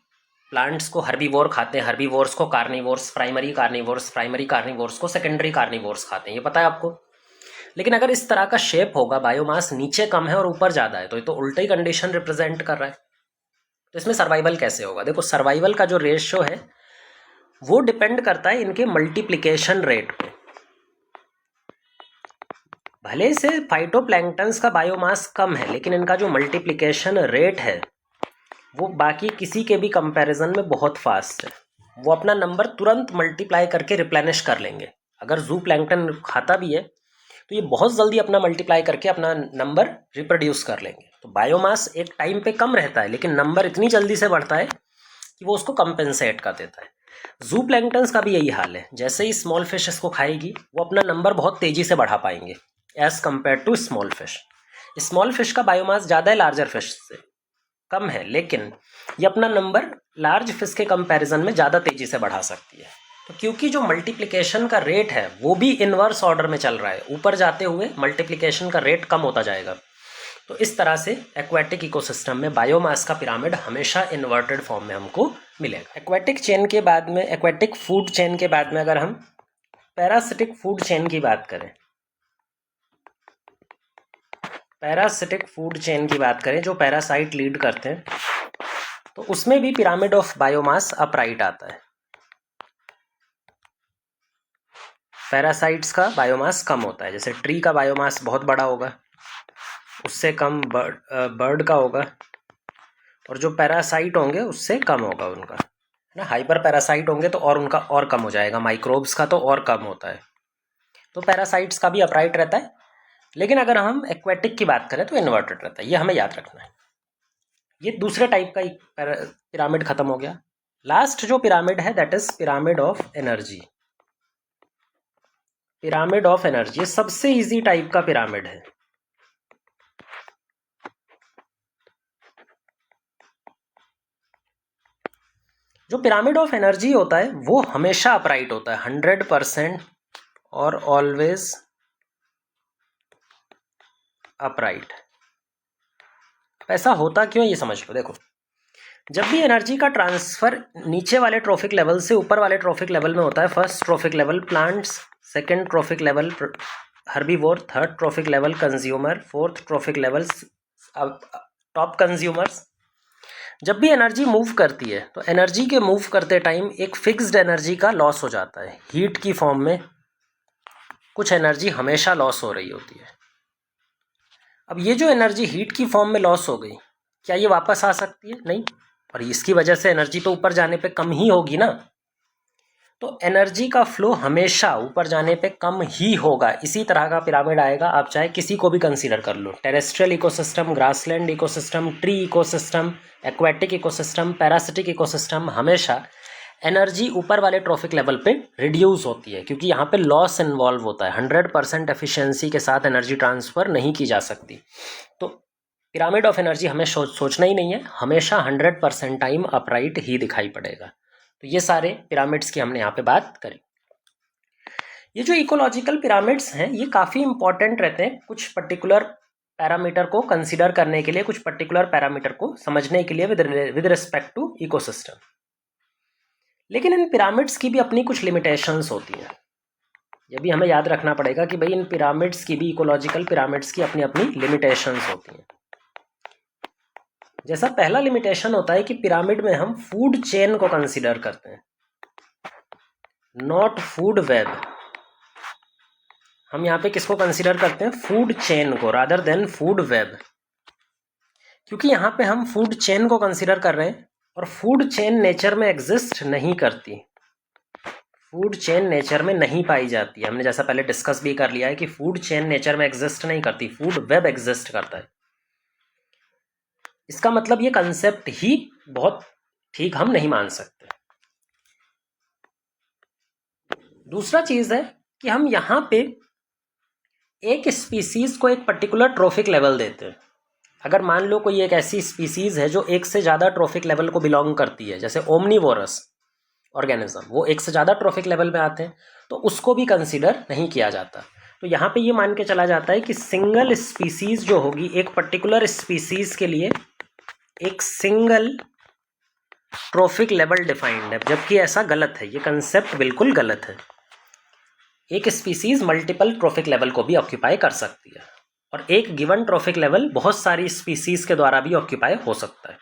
प्लांट्स को हर्बीवोर खाते हैं, हर्बीवोर्स को कार्निवोर्स, प्राइमरी कार्निवोर्स को सेकेंडरी कार्निवोर्स खाते हैं, ये पता है आपको। लेकिन अगर इस तरह का शेप होगा, बायोमास नीचे कम है और ऊपर ज़्यादा है, तो ये तो उल्टा ही कंडीशन रिप्रेजेंट कर रहा है। तो इसमें सर्वाइवल कैसे होगा? देखो, सर्वाइवल का जो रेशियो है वो डिपेंड करता है इनके मल्टीप्लिकेशन रेट पे। भले से फाइटोप्लैंक्टन्स का बायोमास कम है, लेकिन इनका जो मल्टीप्लिकेशन रेट है वो बाकी किसी के भी कंपैरिजन में बहुत फास्ट है। वो अपना नंबर तुरंत मल्टीप्लाई करके रिप्लेनिश कर लेंगे। अगर जू प्लैंक्टन खाता भी है तो ये बहुत जल्दी अपना मल्टीप्लाई करके अपना नंबर रिप्रोड्यूस कर लेंगे। तो बायोमास एक टाइम पे कम रहता है, लेकिन नंबर इतनी जल्दी से बढ़ता है कि वो उसको कंपेंसेट कर देता है। जू प्लैंक्टन्स का भी यही हाल है। जैसे ही स्मॉल फिश इसको खाएगी, वो अपना नंबर बहुत तेजी से बढ़ा पाएंगे as compare to small fish. Small fish का बायोमास ज़्यादा है लार्जर फिश से, कम है, लेकिन ये अपना नंबर लार्ज फिश के कंपैरिजन में ज़्यादा तेजी से बढ़ा सकती है। तो क्योंकि जो मल्टीप्लिकेशन का रेट है वो भी इनवर्स ऑर्डर में चल रहा है, ऊपर जाते हुए मल्टीप्लिकेशन का रेट कम होता जाएगा। तो इस तरह से एक्वेटिक इकोसिस्टम में बायोमास का पिरामिड हमेशा इन्वर्टेड फॉर्म में हमको मिलेगा। एक्वेटिक चेन के बाद में, एक्वेटिक फूड चेन के बाद में अगर हम पैरासिटिक फूड चेन की बात करें, पैरासिटिक फूड चेन की बात करें जो पैरासाइट लीड करते हैं, तो उसमें भी पिरामिड ऑफ बायोमास अपराइट आता है। पैरासाइट्स का बायोमास कम होता है। जैसे ट्री का बायोमास बहुत बड़ा होगा, उससे कम बर्ड का होगा, और जो पैरासाइट होंगे उससे कम होगा उनका, है ना। हाइपर पैरासाइट होंगे तो और उनका और कम हो जाएगा, माइक्रोब्स का तो और कम होता है। तो पैरासाइट्स का भी अपराइट रहता है, लेकिन अगर हम एक्वेटिक की बात करें तो इन्वर्टेड रहता है। ये हमें याद रखना है। ये दूसरे टाइप का पिरामिड खत्म हो गया। लास्ट जो पिरामिड है that is pyramid of energy. Pyramid of energy ये सबसे इजी टाइप का पिरामिड है। जो पिरामिड ऑफ एनर्जी होता है वो हमेशा अपराइट होता है, 100% और ऑलवेज अपराइट। ऐसा होता क्यों ये समझ लो। देखो, जब भी एनर्जी का ट्रांसफर नीचे वाले ट्रॉफिक लेवल से ऊपर वाले ट्रॉफिक लेवल में होता है, first trophic level plants, second trophic level herbivore, third trophic level consumer, fourth trophic level top consumers. जब भी एनर्जी मूव करती है तो एनर्जी के मूव करते टाइम एक फिक्स्ड एनर्जी का लॉस हो जाता है। हीट की फॉर्म में कुछ एनर्जी हमेशा लॉस हो रही होती है। अब ये जो एनर्जी हीट की फॉर्म में लॉस हो गई, क्या ये वापस आ सकती है? नहीं। और इसकी वजह से एनर्जी तो ऊपर जाने पे कम ही होगी ना। तो एनर्जी का फ्लो हमेशा ऊपर जाने पे कम ही होगा। इसी तरह का पिरामिड आएगा, आप चाहे किसी को भी कंसीडर कर लो। Terrestrial ecosystem, grassland ecosystem, tree ecosystem, aquatic ecosystem, parasitic ecosystem, हमेशा एनर्जी ऊपर वाले ट्रॉफिक लेवल पे रिड्यूस होती है, क्योंकि यहाँ पे लॉस इन्वॉल्व होता है। 100% एफिशिएंसी के साथ एनर्जी ट्रांसफ़र नहीं की जा सकती। तो पिरामिड ऑफ एनर्जी हमें सोचना ही नहीं है, हमेशा 100% टाइम अपराइट ही दिखाई पड़ेगा। तो ये सारे पिरामिड्स की हमने यहाँ पे बात करी। ये जो इकोलॉजिकल पिरामिड्स हैं ये काफ़ी इंपॉर्टेंट रहते हैं कुछ पर्टिकुलर पैरामीटर को कंसीडर करने के लिए, कुछ पर्टिकुलर पैरामीटर को समझने के लिए विद रिस्पेक्ट टू इकोसिस्टम। लेकिन इन पिरामिड्स की भी अपनी कुछ लिमिटेशंस होती हैं। ये भी हमें याद रखना पड़ेगा कि भाई इन पिरामिड्स की भी, इकोलॉजिकल पिरामिड्स की अपनी अपनी लिमिटेशंस होती हैं। जैसा पहला लिमिटेशन होता है कि पिरामिड में हम फूड चेन को कंसीडर करते हैं, नॉट फूड वेब। हम यहाँ पे किसको कंसीडर करते हैं? फूड चेन को, रादर देन फूड वेब। क्योंकि यहाँ पे हम फूड चेन को कंसीडर कर रहे हैं और फूड चेन नेचर में एग्जिस्ट नहीं करती। फूड चेन नेचर में नहीं पाई जाती है। हमने जैसा पहले डिस्कस भी कर लिया है कि फूड चेन नेचर में एग्जिस्ट नहीं करती, फूड वेब एग्जिस्ट करता है। इसका मतलब ये कंसेप्ट ही बहुत ठीक हम नहीं मान सकते। दूसरा चीज है कि हम यहाँ पे एक स्पीसीज को एक पर्टिकुलर ट्रॉफिक लेवल देते हैं। अगर मान लो कोई एक ऐसी स्पीसीज है जो एक से ज़्यादा ट्रॉफिक लेवल को बिलोंग करती है, जैसे ओमनीवोरस ऑर्गेनिज्म, वो एक से ज़्यादा ट्रॉफिक लेवल में आते हैं, तो उसको भी कंसीडर नहीं किया जाता। तो यहाँ पे ये मान के चला जाता है कि सिंगल स्पीसीज जो होगी, एक पर्टिकुलर स्पीसीज के लिए एक सिंगल ट्रॉफिक लेवल डिफाइंड है, जबकि ऐसा गलत है। ये कंसेप्ट बिल्कुल गलत है। एक स्पीसीज मल्टीपल ट्रॉफिक लेवल को भी ऑक्यूपाई कर सकती है, और एक गिवन ट्रॉफिक लेवल बहुत सारी स्पीसीज के द्वारा भी ऑक्यूपाई हो सकता है।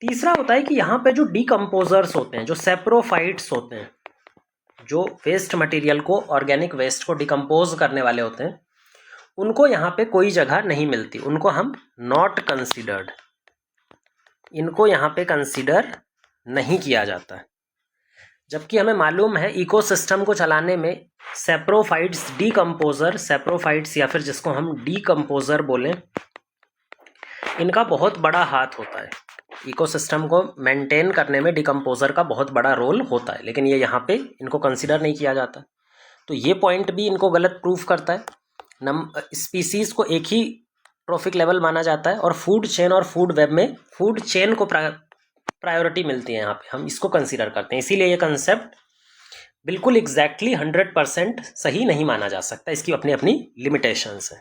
तीसरा होता है कि यहाँ पे जो डिकम्पोजर्स होते हैं, जो सेप्रोफाइट्स होते हैं, जो वेस्ट मटेरियल को, ऑर्गेनिक वेस्ट को डिकम्पोज करने वाले होते हैं, उनको यहाँ पे कोई जगह नहीं मिलती, उनको हम नॉट कंसिडर्ड, इनको यहाँ पे कंसिडर नहीं किया जाता है। जबकि हमें मालूम है इकोसिस्टम को चलाने में सेप्रोफाइट्स, डीकम्पोजर, सेप्रोफाइट्स या फिर जिसको हम डीकम्पोजर बोलें, इनका बहुत बड़ा हाथ होता है। इकोसिस्टम को मेंटेन करने में डिकम्पोजर का बहुत बड़ा रोल होता है, लेकिन ये यहाँ पे इनको कंसिडर नहीं किया जाता। तो ये पॉइंट भी इनको गलत प्रूफ करता है। स्पीसीज को एक ही ट्रॉफिक लेवल माना जाता है और फूड चेन और फूड वेब में फूड चेन को प्रायोरिटी मिलती है, यहाँ पे हम इसको कंसीडर करते हैं। इसीलिए ये कंसेप्ट बिल्कुल एग्जैक्टली 100% सही नहीं माना जा सकता, इसकी अपनी अपनी लिमिटेशंस है।